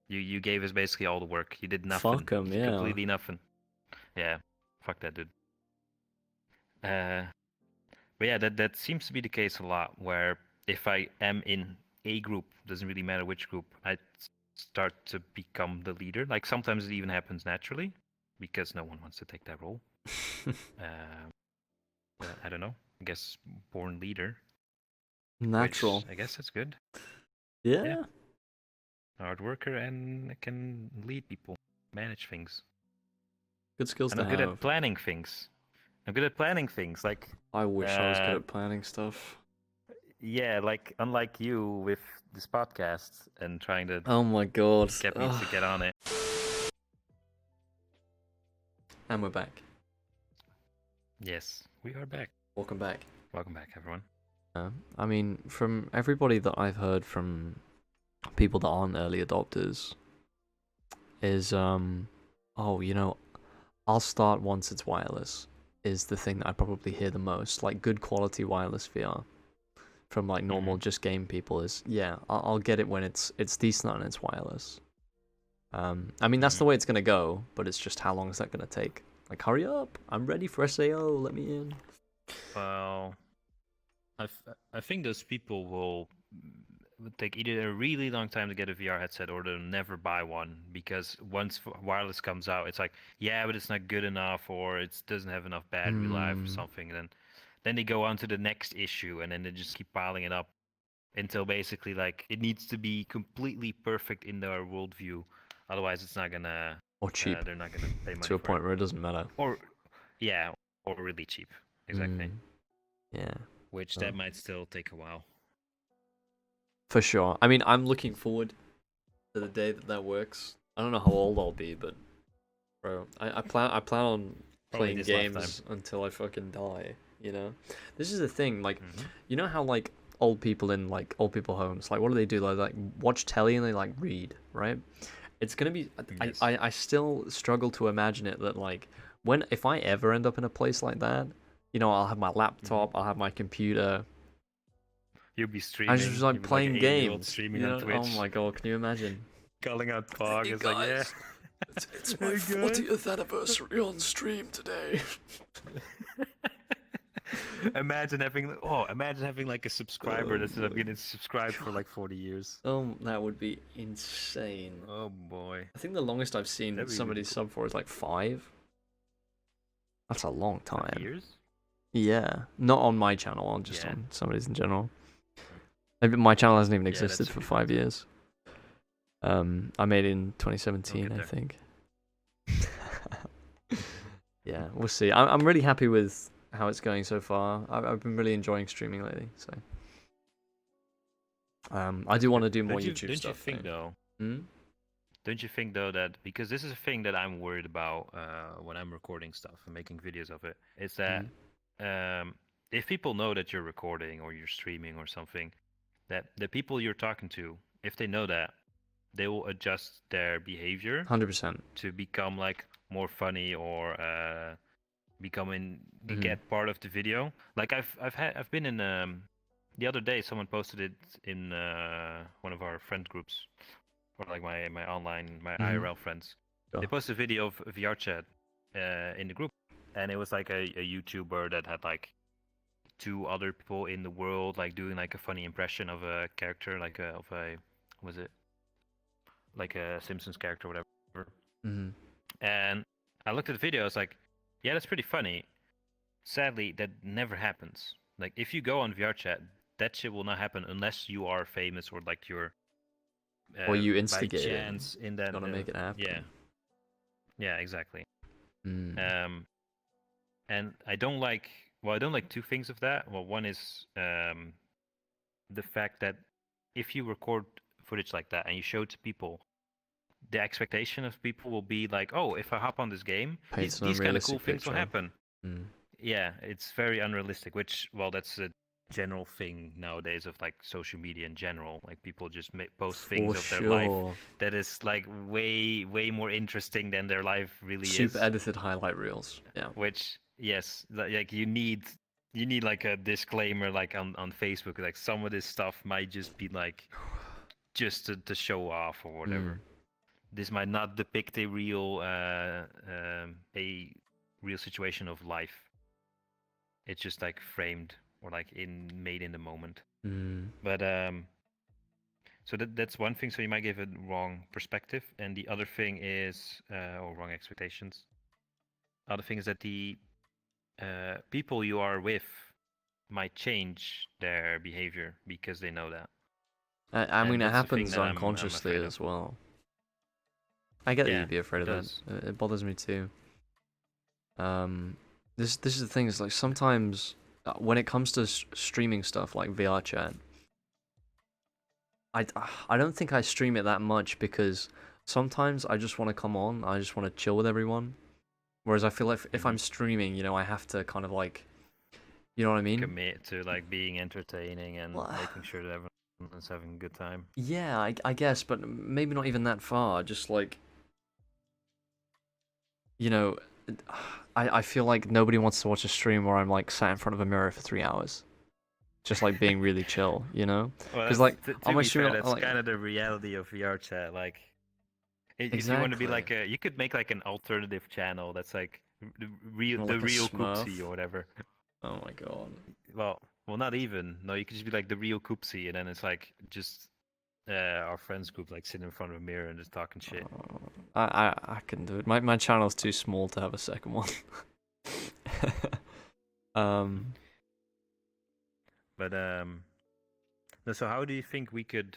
you gave us basically all the work. You did nothing. Fuck 'em, yeah. Completely nothing. Yeah, fuck that dude. But yeah, that seems to be the case a lot. Where if I am in a group, doesn't really matter which group, I start to become the leader. Like sometimes it even happens naturally, because no one wants to take that role. I don't know. I guess born leader. Natural. Which I guess that's good. Yeah. Hard worker and can lead people, manage things. Good skills And to I'm good have. at planning things. Like, I wish I was good at planning stuff. yeah, like unlike you with this podcast and trying to Oh my god. get me to get on it. And we're back. Yes, we are back. Welcome back. Welcome back, everyone. I mean, from everybody that I've heard from people that aren't early adopters, is oh, you know, I'll start once it's wireless is the thing that I probably hear the most. Like good quality wireless VR from like normal just game people is, yeah, I'll get it when it's decent and it's wireless. I mean that's the way it's gonna go, but it's just how long is that gonna take? Like hurry up, I'm ready for SAO, let me in. Well, I think those people will take either a really long time to get a VR headset or they'll never buy one, because once wireless comes out, it's like, yeah, but it's not good enough, or it doesn't have enough battery life or something. And then they go on to the next issue, and then they just keep piling it up until basically like it needs to be completely perfect in their worldview. Otherwise, it's not gonna. Or cheap. They're not gonna pay money to a for point it. where it doesn't matter. Or really cheap. Exactly. Yeah. Which that might still take a while. For sure. I mean, I'm looking forward to the day that works. I don't know how old I'll be, but bro, I plan on Probably playing this games lifetime. until I fucking die. You know, this is the thing. Like, you know how like old people in like old people homes, like what do they do? They like watch telly and they like read, right? It's gonna be. Yes. I still struggle to imagine it that like if I ever end up in a place like that, you know, I'll have my laptop, I'll have my computer. You'll be streaming. I was just like playing games. Streaming You know? on Twitch. Oh my god, can you imagine? Calling out Pog. Hey It's like, yeah. It's my 40th anniversary on stream today. Imagine having like a subscriber that's been subscribed for like 40 years. Oh, that would be insane. Oh boy. I think the longest I've seen somebody sub for is like 5. That's a long time. 5 years? Yeah, not on my channel, on just on somebody's in general. Maybe my channel hasn't even existed for 5 years. I made it in 2017, I think. Yeah, we'll see. I'm really happy with how it's going so far. I've been really enjoying streaming lately, so. I do want to do more YouTube stuff. Don't you think though? Don't you think though that, because this is a thing that I'm worried about when I'm recording stuff and making videos of it, is that if people know that you're recording or you're streaming or something, that the people you're talking to, if they know that, they will adjust their behavior 100% to become like more funny or get part of the video. Like I've been in the other day someone posted it in one of our friend groups, or like my online IRL friends. They posted a video of VRChat in the group, and it was like a YouTuber that had like two other people in the world like doing like a funny impression of a character, like was it like a Simpsons character or whatever. Mm-hmm. And I looked at the video, I was like, yeah, that's pretty funny. Sadly, that never happens. Like if you go on VRChat, that shit will not happen unless you are famous or like you're Or you by instigate it. chance in that. Gotta make it happen. Yeah, exactly. Mm. And I don't like. Well, I don't like two things of that. Well, one is the fact that if you record footage like that and you show it to people, the expectation of people will be like, oh, if I hop on this game, Paints an these kind of cool unrealistic things will picture. happen. Mm. Yeah, it's very unrealistic, which, well, that's a general thing nowadays of like social media in general. Like people just post things For of their life sure. that is like way more interesting than their life really Super is. edited highlight reels. Yeah. Which, yes, like you need like a disclaimer like on Facebook, like some of this stuff might just be like just to show off or whatever. This might not depict a real situation of life. It's just like framed or like made in the moment. But so that's one thing. So you might give a wrong perspective, and the other thing is or wrong expectations. Other thing is that the people you are with might change their behavior because they know that. I mean, it that's the thing happens that I'm unconsciously afraid as of. well. I get that Yeah, you'd be afraid it of does. that. It bothers me too. This is the thing. Is like sometimes when it comes to streaming stuff like VRChat, I don't think I stream it that much because sometimes I just want to come on. I just want to chill with everyone. Whereas I feel like if I'm streaming, you know, I have to kind of like, you know what I mean? Commit to like being entertaining and Well, making sure that everyone's having a good time. yeah, I guess, but maybe not even that far. Just like, you know, I feel like nobody wants to watch a stream where I'm like sat in front of a mirror for 3 hours, just like being really chill, you know? Well, Because like to on my be fair, stream, that's like kind of the reality of VRChat. Like, if you want to be exactly, like you could make like an alternative channel that's like or the like a real Coopsy Smurf. or whatever. Oh my god. Well, not even. No, you could just be like the real Coopsy, and then it's like just our friends group like sitting in front of a mirror and just talking shit. I couldn't do it. My channel's too small to have a second one. um, But so how do you think we could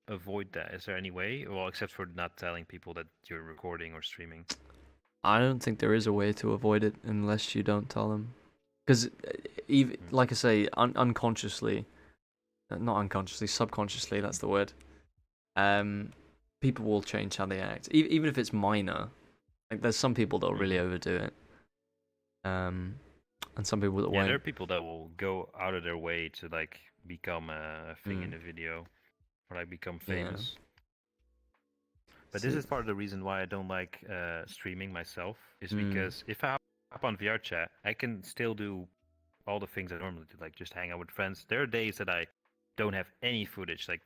avoid that? Is there any way? Well, except for not telling people that you're recording or streaming. I don't think there is a way to avoid it unless you don't tell them. Because even like I say, unconsciously, not unconsciously, subconsciously, that's the word. People will change how they act, even if it's minor. Like there's some people that'll really overdo it. And some people that Yeah, won't. there are people that will go out of their way to like become a thing in the video or like become famous. But this is part of the reason why I don't like streaming myself, is because if I hop on VRChat, I can still do all the things I normally do, like just hang out with friends. There are days that I don't have any footage, like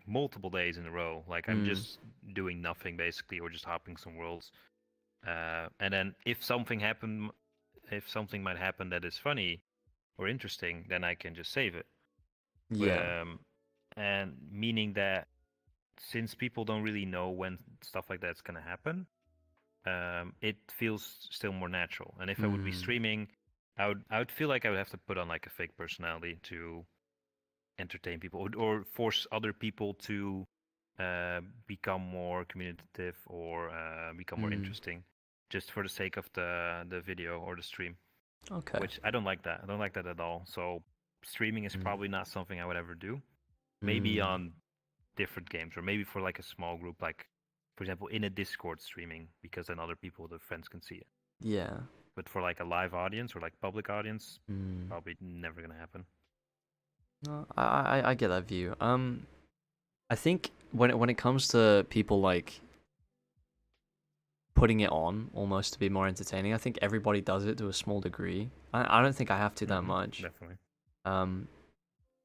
multiple days in a row. Like I'm just doing nothing basically, or just hopping some worlds. And then if something might happen that is funny or interesting, then I can just save it. Yeah. And meaning that since people don't really know when stuff like that's gonna happen, it feels still more natural. And if I would be streaming, I would feel like I would have to put on like a fake personality to entertain people or force other people to become more communicative or become more interesting, just for the sake of the video or the stream. Okay. Which I don't like that. I don't like that at all. So streaming is probably not something I would ever do. Maybe on different games, or maybe for like a small group, like for example in a Discord streaming, because then other people, the friends, can see it. Yeah. But for like a live audience or like public audience, probably never gonna happen. No, I get that view. I think when it comes to people like putting it on almost to be more entertaining, I think everybody does it to a small degree. I don't think I have to that much. Definitely.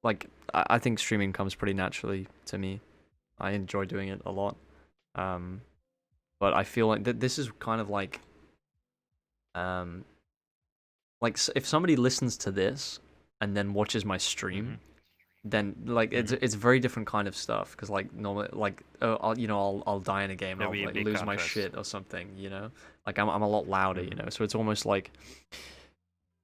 Like I think streaming comes pretty naturally to me. I enjoy doing it a lot. But I feel like this is kind of like Um, like if somebody listens to this and then watches my stream, then like it's a very different kind of stuff because like normally like I'll die in a game and There'll I'll be a like big lose my contrast. shit or something, like I'm a lot louder, so it's almost like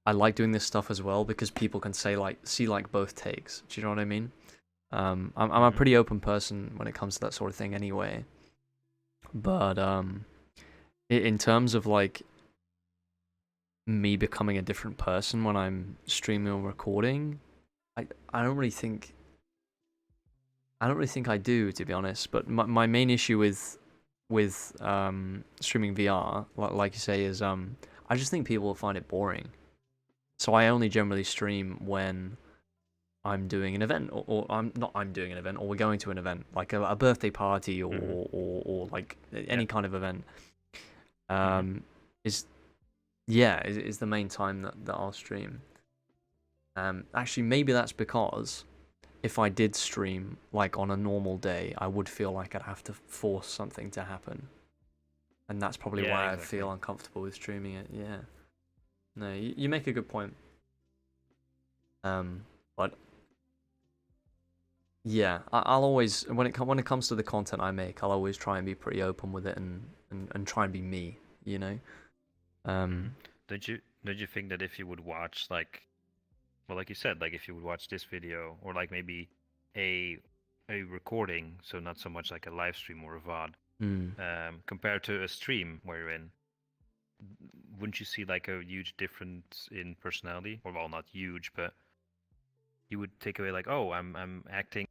I like doing this stuff as well because people can see like both takes. Do you know what I mean? I'm a pretty open person when it comes to that sort of thing anyway, but in terms of like me becoming a different person when I'm streaming or recording, I I don't really think I don't really think I do, to be honest. But my main issue with streaming VR, like you say, is I just think people will find it boring. So I only generally stream when I'm doing an event, I'm doing an event, or we're going to an event, like a birthday party, or like any kind of event. Is yeah, is the main time that I'll stream. Actually, maybe that's because if I did stream like on a normal day, I would feel like I'd have to force something to happen, and that's probably Yeah, why I exactly. feel uncomfortable with streaming it. Yeah, no, you make a good point. But yeah, I'll always when it comes to the content I make, I'll always try and be pretty open with it and try and be me, you know. Um, Don't you think that if you would watch like, well, like you said, like if you would watch this video or like maybe a a recording, so not so much like a live stream or a VOD, mm. compared to a stream where you're in, wouldn't you see like a huge difference in personality? Or well, not huge, but you would take away like, oh, I'm acting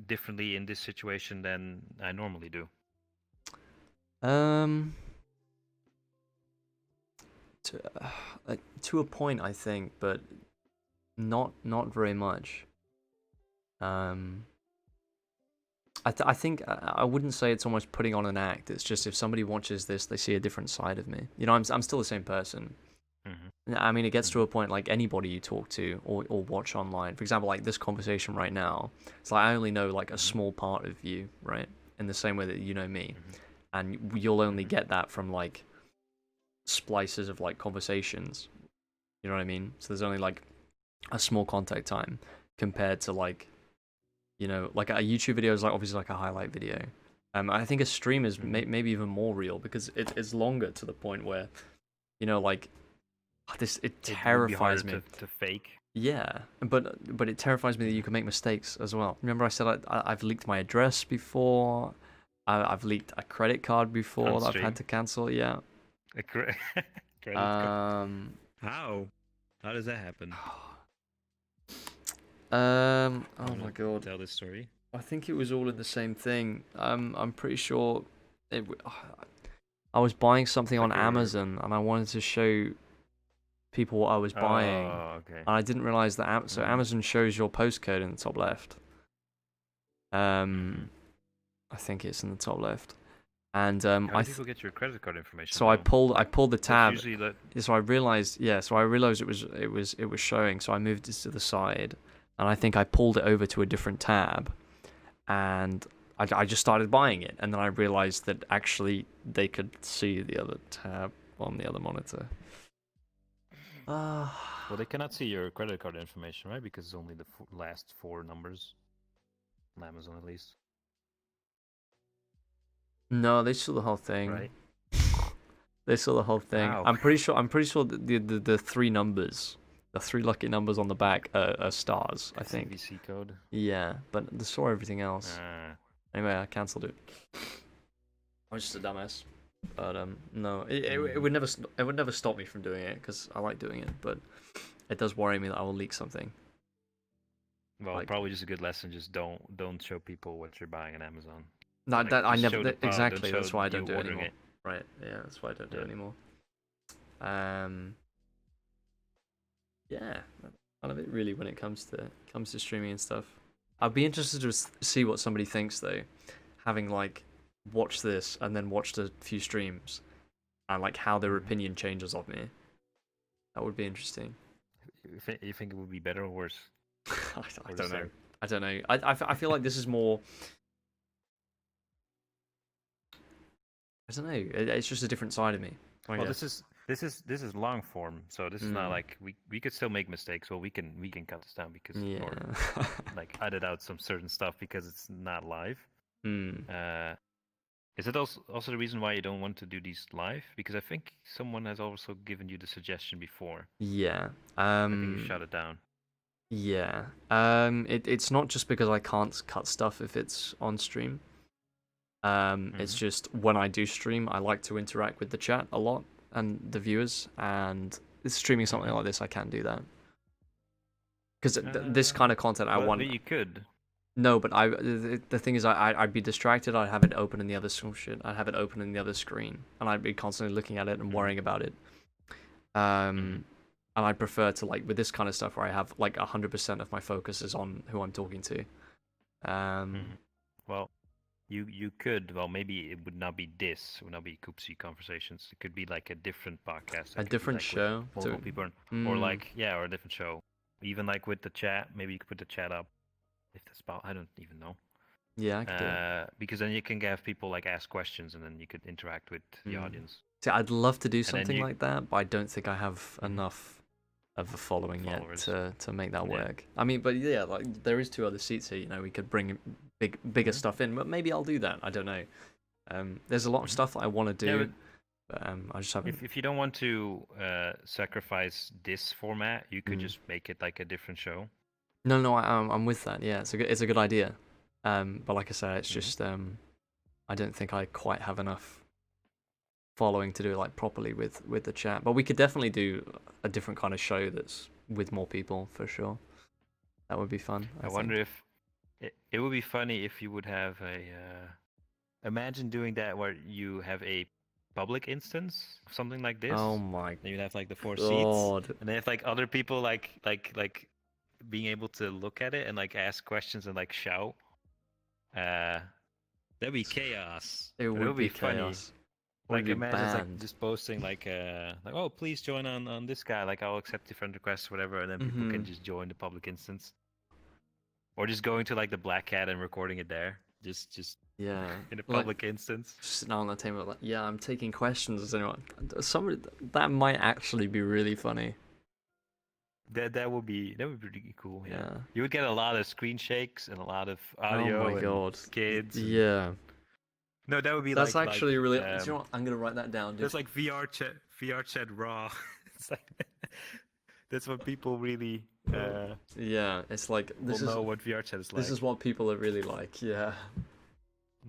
differently in this situation than I normally do. Um, to to a point, I think, but not very much. Um, I think I wouldn't say it's almost putting on an act. It's just if somebody watches this, they see a different side of me. I'm still the same person. I mean, it gets to a point like anybody you talk to or watch online. For example, like this conversation right now, it's like I only know like a small part of you, right? In the same way that you know me, and you'll only get that from like splices of like conversations. You know what I mean? So there's only like a small contact time compared to like like a YouTube video is like obviously like a highlight video. I think a stream is maybe even more real because it's longer to the point where like this it It would be terrifies harder me. to fake. Yeah, but it terrifies me that you can make mistakes as well. Remember, I said I've leaked my address before. I've leaked a credit card before On that I've had stream. to cancel. Yeah. A credit card. Um. How? How does that happen? Oh my god. Tell this story. I think it was all in the same thing. I'm pretty sure I was buying something on Like Amazon and I wanted to show people what I was buying, Oh, okay. and I didn't realize that so Amazon shows your postcode in the top left. I think it's in the top left, and How do people get your credit card information? so I pulled the tab. Usually that. So I realized it was showing. So I moved it to the side, and I think I pulled it over to a different tab, and I just started buying it, and then I realized that actually they could see the other tab on the other monitor. Well, they cannot see your credit card information, right? Because it's only the last four numbers. On Amazon, at least. No, they saw the whole thing. Right. They saw the whole thing. Wow. I'm pretty sure that the three numbers, the three lucky numbers on the back are stars, I think. CVC code. Yeah, but they saw everything else. Anyway, I cancelled it. I was just a dumbass. But no, it would never stop me from doing it because I like doing it. But it does worry me that I will leak something. Well, probably just a good lesson. Just don't show people what you're buying on Amazon. No, Like, that I just never show the product, exactly. don't That's show why I don't you do it ordering anymore. it. Right? Yeah, that's why I don't do it anymore. Yeah, none of it really when it comes to streaming and stuff. I'd be interested to see what somebody thinks though, having like watched this and then watched a few streams, and like how their opinion changes of me. That would be interesting. You think it would be better or worse? I don't know. I don't know. I feel like this is more. I don't know. It's just a different side of me. Well, this is This is long form, so this is not Mm. like we could still make mistakes. Well, we can cut this down because or Yeah. like edit out some certain stuff because it's not live. Mm. Is it also the reason why you don't want to do these live? Because I think someone has also given you the suggestion before. Yeah. I think you shut it down. Yeah. It's not just because I can't cut stuff if it's on stream. It's just when I do stream, I like to interact with the chat a lot and the viewers, and streaming something like this, I can't do that. Because this kind of content I want. But you could. No, but the thing is, I'd be distracted. I'd have it open in the other shit. I'd have it open in the other screen, and I'd be constantly looking at it and worrying about it. And I'd prefer to, like, with this kind of stuff where I have like 100% of my focus is on who I'm talking to. Well, you could. Well, maybe it would not be this. It would not be Coopsy Conversations. It could be like a different podcast. A different show. Multiple people, or like or a different show. Even like with the chat. Maybe you could put the chat up. If that's about, I don't even know. Yeah, I could do it. Because then you can have people like ask questions, and then you could interact with the audience. See, I'd love to do something like that, but I don't think I have enough of a following yet to make that work. I mean, but yeah, like there is 2 other seats here. You know, we could bring bigger stuff in, but maybe I'll do that. I don't know. There's a lot of stuff that I want to do. But I just haven't. If you don't want to sacrifice this format, you could just make it like a different show. No, I'm with that. Yeah, it's a good idea. But like I said, it's just I don't think I quite have enough following to do it like properly with the chat. But we could definitely do a different kind of show that's with more people for sure. That would be fun. I wonder if it would be funny if you would have a. Imagine doing that where you have a public instance, something like this. Oh my! Then you have like the 4 seats, and they have like other people like being able to look at it and like ask questions and like shout. That'd be chaos. It would be funny. chaos. Like imagine like just posting like oh, please join on this guy, like I'll accept your friend requests, whatever, and then people can just join the public instance. Or just going to like the Black Cat and recording it there. Just yeah, in a public instance. Just sitting on the table like, yeah, I'm taking questions. Does anyone? Somebody that might actually be really funny. That would be pretty cool. Yeah. You would get a lot of screen shakes and a lot of audio. Oh my god, kids. Yeah. No, that would be that's actually really. Do you know what? I'm gonna write that down. That's like VRChat raw. It's like that's what people really. Yeah, it's like this know what VRChat is like. This is what people are really like. Yeah.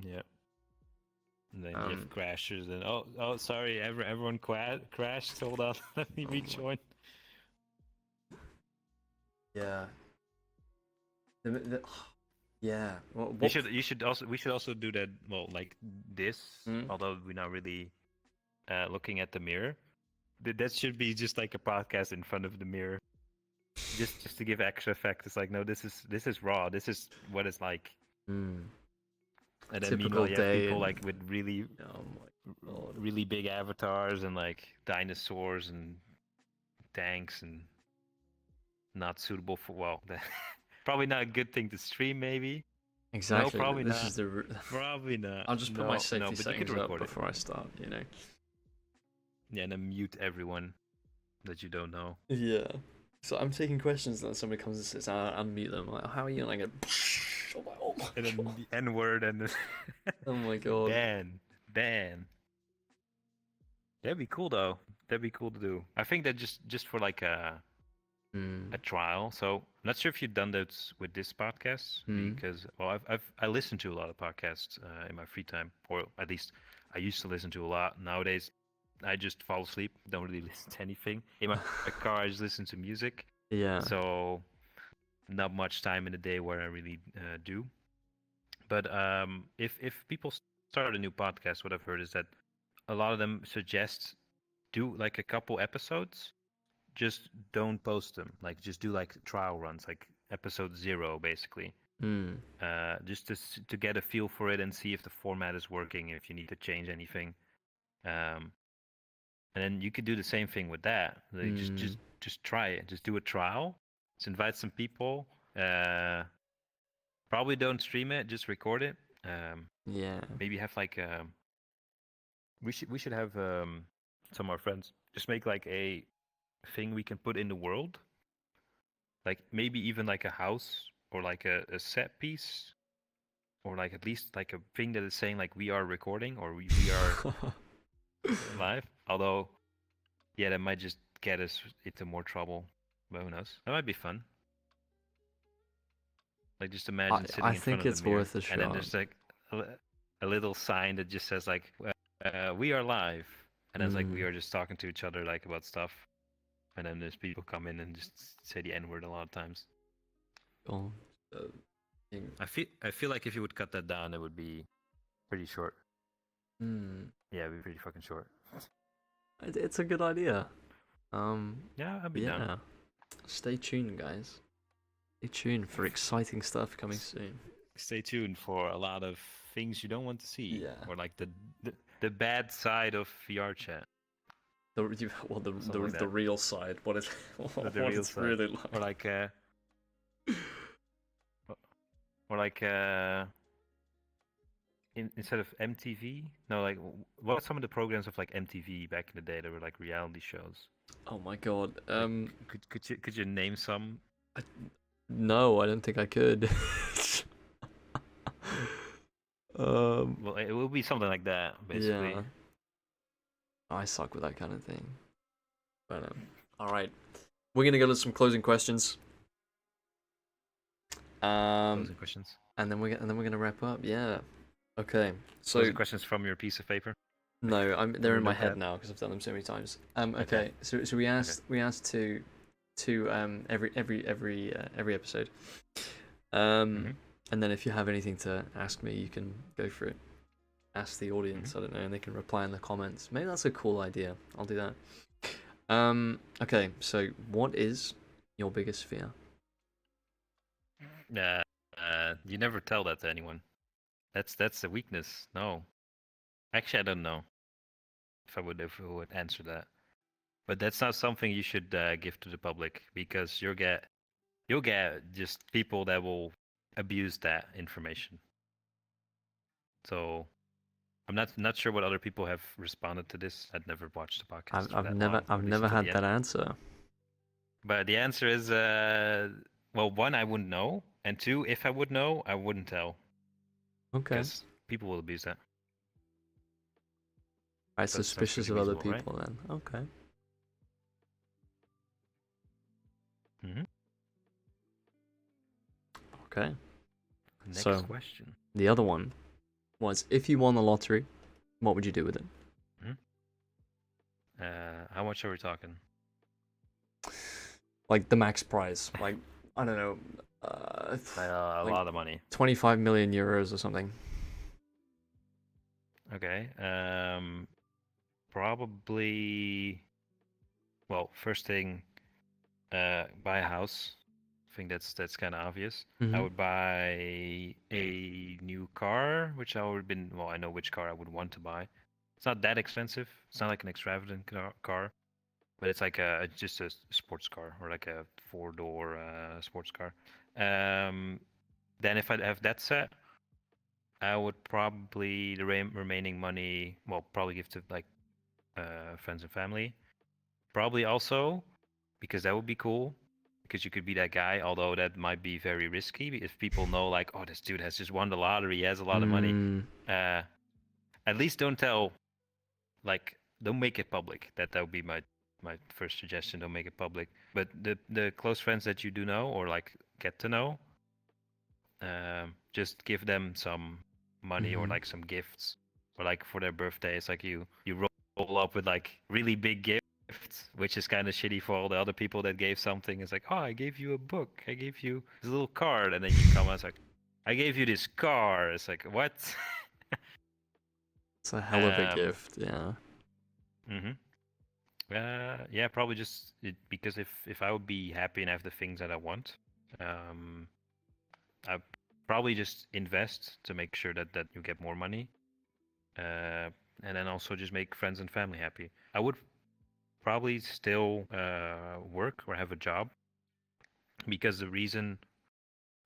Yeah. And then you have crashes and oh sorry, everyone crashed. Hold on, let me rejoin. Yeah. Yeah. Well, we should also do that. Well, like this, although we're not really looking at the mirror. That should be just like a podcast in front of the mirror, just to give extra effect. It's like, no, this is raw. This is what it's like. And then meanwhile, you have people like with really, really big avatars and like dinosaurs and tanks and not suitable for probably not a good thing to stream, maybe. Exactly. No, probably this not. Is the probably not. I'll just put my safety settings up before I start. You know. Yeah, and then mute everyone that you don't know. Yeah. So I'm taking questions, and then somebody comes and sits down, I unmute them. Like, how are you? And I go, oh my and then the N word and. Oh my god. Dan. That'd be cool though. That'd be cool to do. I think that just for like a trial. So I'm not sure if you've done that with this podcast because I listen to a lot of podcasts in my free time, or at least I used to listen to a lot. Nowadays, I just fall asleep. Don't really listen to anything. In my car, I just listen to music. Yeah. So not much time in the day where I really do. But if people start a new podcast, what I've heard is that a lot of them suggest do like a couple episodes. Just don't post them. Like just do like trial runs, like episode 0 basically. Just to get a feel for it and see if the format is working, if you need to change anything. And then you could do the same thing with that. Like just try it. Just do a trial. Just invite some people. Probably don't stream it. Just record it. Yeah. Maybe have like we should have some of our friends, just make like a thing we can put in the world, like maybe even like a house or like a set piece, or like at least like a thing that is saying like we are recording or we are live. Although, yeah, that might just get us into more trouble. But who knows? That might be fun. Like just imagine I sitting in front think of the it's mirror, worth a and then shot. there's like a little sign that just says like we are live, and it's like we are just talking to each other like about stuff, and then there's people come in and just say the N word a lot of times. Oh, I feel like if you would cut that down, it would be pretty short. Yeah, it'd be pretty fucking short. It's a good idea. Yeah, I'd be down. Stay tuned, guys. Stay tuned for exciting stuff coming soon. Stay tuned for a lot of things you don't want to see. Yeah. Or like the bad side of VRChat. The like real side. What is the real it's side. really like? Or like instead of MTV, no, like what are some of the programs of like MTV back in the day that were like reality shows? Oh my god. Could you name some? No, I don't think I could. Well, it will be something like that, basically. Yeah. I suck with that kind of thing. But all right, we're gonna go to some closing questions. Closing questions. And then we're gonna wrap up. Yeah. Okay. So closing questions from your piece of paper. No, they're in my head now because I've done them so many times. Okay. So we asked to every episode. And then if you have anything to ask me, you can go for it. Ask the audience, I don't know, and they can reply in the comments. Maybe that's a cool idea. I'll do that. Okay, so what is your biggest fear? You never tell that to anyone. That's a weakness. No. Actually, I don't know if I would answer that. But that's not something you should give to the public, because you'll get just people that will abuse that information. So I'm not sure what other people have responded to this. I'd never watched the podcast. I've never had that answer. But the answer is well, one, I wouldn't know, and two, if I would know, I wouldn't tell. Okay. Because people will abuse that. Right, suspicious of other people, right? Then. Okay. Okay. Next question. The other one was, if you won the lottery, what would you do with it? How much are we talking? Like the max prize, like I don't know, a lot of money. 25 million euros or something. Okay. Probably. Well, first thing, buy a house. I think that's kind of obvious. I would buy a new car, which I would have been. Well, I know which car I would want to buy. It's not that expensive. It's not like an extravagant car, but it's like just a sports car, or like a 4-door sports car. Then if I have that set, I would probably the remaining money, well, probably give to like friends and family. Probably also, because that would be cool, because you could be that guy, although that might be very risky if people know like, oh, this dude has just won the lottery, he has a lot of money. At least don't tell, like, don't make it public. That would be my first suggestion. Don't make it public. But the close friends that you do know, or like get to know, just give them some money or like some gifts, or like for their birthdays, like you roll up with like really big gifts, which is kind of shitty for all the other people that gave something. It's like, oh, I gave you a book, I gave you this little card, and then you come out, it's like, I gave you this car. It's like, what? It's a hell of a gift, yeah. Yeah, probably just because if I would be happy and have the things that I want, I probably just invest to make sure that you get more money, and then also just make friends and family happy. I would probably still work or have a job, because the reason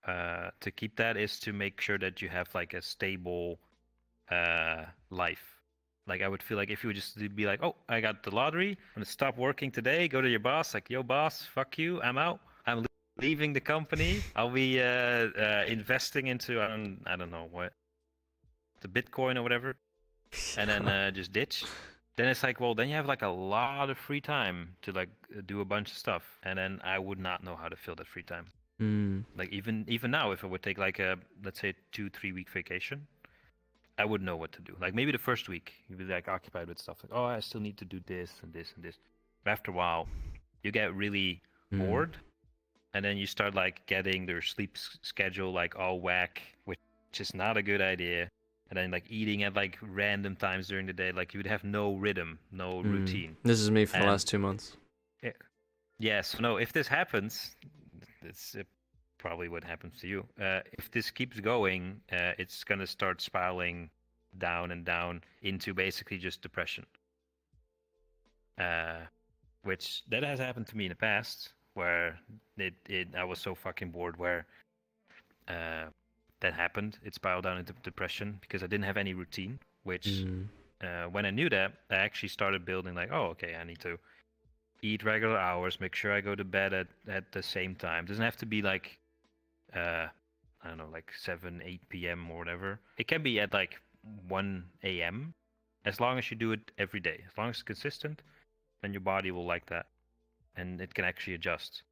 to keep that is to make sure that you have like a stable life. Like I would feel like if you would just be like, oh, I got the lottery, I'm gonna stop working today, go to your boss, like, yo, boss, fuck you, I'm out. I'm leaving the company. I'll be investing into I don't know what, the Bitcoin or whatever, and then just ditch. Then it's like, well, then you have like a lot of free time to like do a bunch of stuff, and then I would not know how to fill that free time. Like even now, if I would take like a, let's say, 2-3 week vacation, I would know what to do. Like maybe the first week you'd be like occupied with stuff like, oh, I still need to do this and this and this. But after a while, you get really bored, and then you start like getting their sleep schedule like all whack, which is not a good idea. And then like eating at like random times during the day, like you would have no rhythm, no routine. This is me for the And last 2 months. yes, no, if this happens, it's probably what happens to you. If this keeps going, it's gonna start spiraling down and down into basically just depression. Which that has happened to me in the past, where I was so fucking bored where that happened. It spiraled down into depression because I didn't have any routine. Which when I knew that, I actually started building like, oh, okay, I need to eat regular hours, make sure I go to bed at the same time. It doesn't have to be like I don't know, like 7, 8 p.m. or whatever. It can be at like 1 a.m. as long as you do it every day. As long as it's consistent, then your body will like that, and it can actually adjust.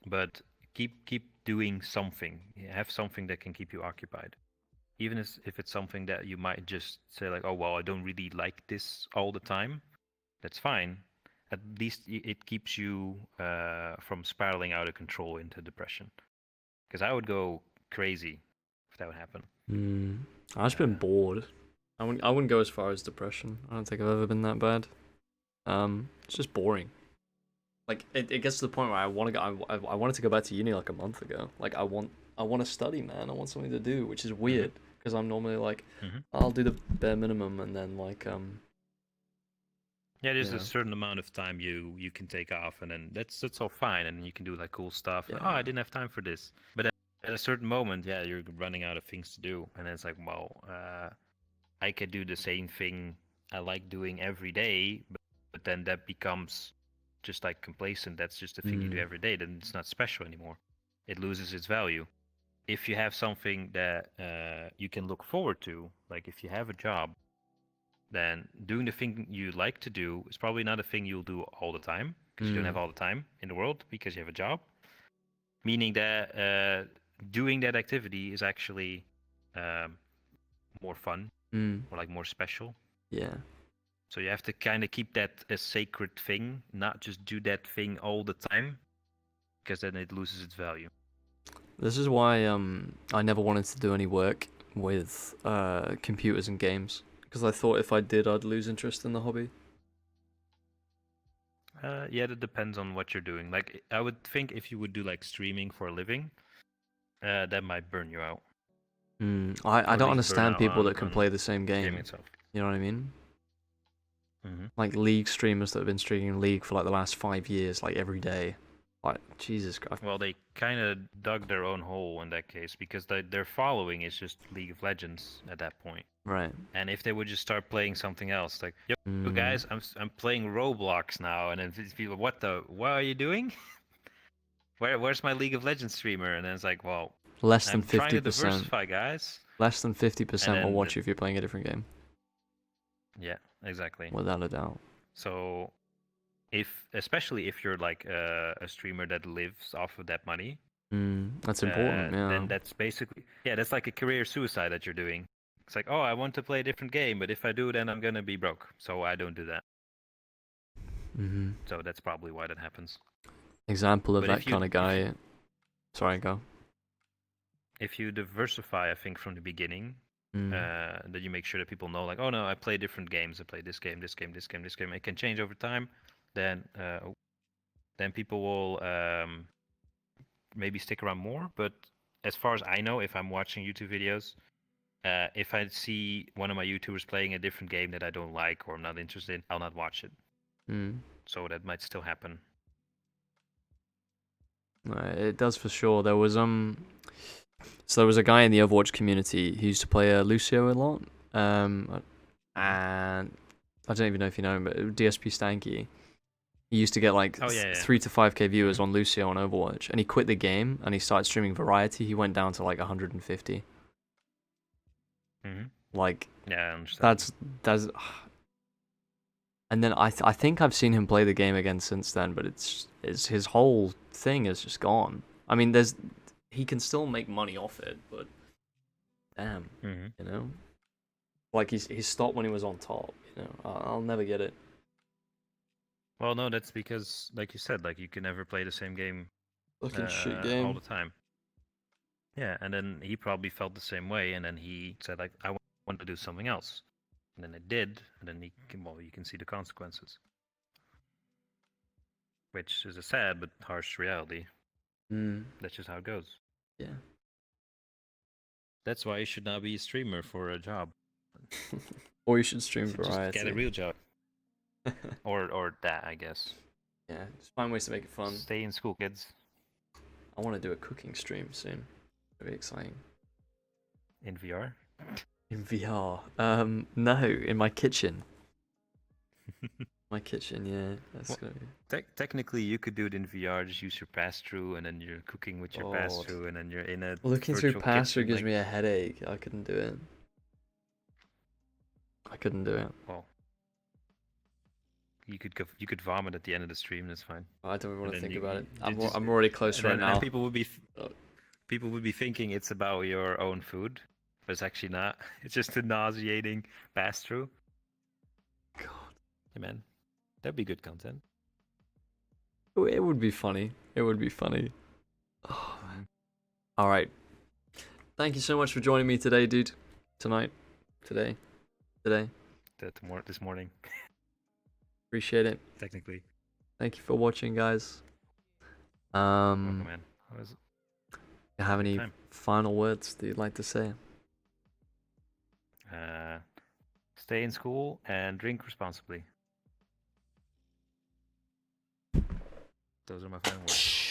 But keep doing something. Have something that can keep you occupied, even if it's something that you might just say like, oh well, I don't really like this all the time. That's fine. At least it keeps you from spiraling out of control into depression. Because I would go crazy if that would happen. I've just been bored. I wouldn't go as far as depression. I don't think I've ever been that bad. It's just boring. Like it gets to the point where I want to go. I wanted to go back to uni like a month ago. Like I want to study, man. I want something to do, which is weird because I'm normally like, I'll do the bare minimum and then like Yeah, there's a certain amount of time you can take off, and then that's all fine, and you can do like cool stuff. And, oh, I didn't have time for this. But at a certain moment, yeah, you're running out of things to do, and it's like, well, I could do the same thing I like doing every day, but then that becomes just like complacent. That's just the thing you do every day. Then it's not special anymore. It loses its value. If you have something that you can look forward to, like if you have a job, then doing the thing you like to do is probably not a thing you'll do all the time, because you don't have all the time in the world because you have a job. Meaning that doing that activity is actually more fun or like more special. Yeah. So you have to kind of keep that a sacred thing, not just do that thing all the time, because then it loses its value. This is why I never wanted to do any work with computers and games, because I thought if I did, I'd lose interest in the hobby. Yeah, that depends on what you're doing. Like, I would think if you would do like streaming for a living, that might burn you out. I don't understand people that can play the same game. Itself. You know what I mean? Like League streamers that have been streaming League for like the last 5 years, like every day. Like Jesus Christ. Well, they kind of dug their own hole in that case, because their following is just League of Legends at that point. Right. And if they would just start playing something else, like, yo, guys, I'm playing Roblox now, and then people, what are you doing? Where's my League of Legends streamer? And then it's like, well, less than 50%. Trying to diversify, guys. Less than 50% will watch you if you're playing a different game. Yeah, exactly. Without a doubt. So, especially if you're like a streamer that lives off of that money, that's important. Yeah. Then that's basically that's like a career suicide that you're doing. It's like, oh, I want to play a different game, but if I do, then I'm gonna be broke. So I don't do that. So that's probably why that happens. Example of that kind of guy. Sorry, go. If you diversify, I think from the beginning, that you make sure that people know, like, oh no, I play different games. I play this game, this game, this game, this game. It can change over time. Then people will maybe stick around more. But as far as I know, if I'm watching YouTube videos, if I see one of my YouTubers playing a different game that I don't like or I'm not interested in, I'll not watch it. So that might still happen. It does for sure. There was So there was a guy in the Overwatch community who used to play Lucio a lot. And I don't even know if you know him, but DSP Stanky. He used to get like Oh yeah, 3 to 5k viewers Mhm. on Lucio on Overwatch, and he quit the game and he started streaming Variety. He went down to like 150. Mm-hmm. Like Yeah, I understand. that's and then I think I've seen him play the game again since then, but it's his whole thing is just gone. I mean, he can still make money off it, but damn, Mm-hmm. you know, like he stopped when he was on top. You know, I'll never get it. Well, no, that's because, like you said, like you can never play the same game Fucking shit all game. the time. Yeah, and then he probably felt the same way, and then he said, like, I want to do something else, and then it did, and then you can see the consequences, which is a sad but harsh reality. Mm, That's just how it goes. yeah. That's why you should not be a streamer for a job. Or you should You stream should just get a Variety. real job, or that, I guess. Yeah, just find ways to make it fun. Stay in school, kids. I want to do a cooking stream soon. It'll be exciting. In VR. In VR. No, in my kitchen. My kitchen, yeah. That's Well, gonna be. technically, you could do it in VR. Just use your pass-through, and then you're cooking with your God. pass-through, and then you're in a Looking through virtual pass-through kitchen. gives Like, me a headache. I couldn't do it. I couldn't do it. well, you could vomit at the end of the stream. That's fine. I don't even want to And then think about it. just I'm already close and right then now. people would be thinking it's about your own food, but it's actually not. It's just a nauseating pass-through. God. Hey man, that'd be good content. It would be funny. It would be funny. Oh, man. All right. Thank you so much for joining me today, dude. Tonight. Today. This morning, Appreciate it. technically. Thank you for watching, guys. Welcome, man. How was it? You have any Time. final words that you'd like to say? Stay in school and drink responsibly. Those are my final words.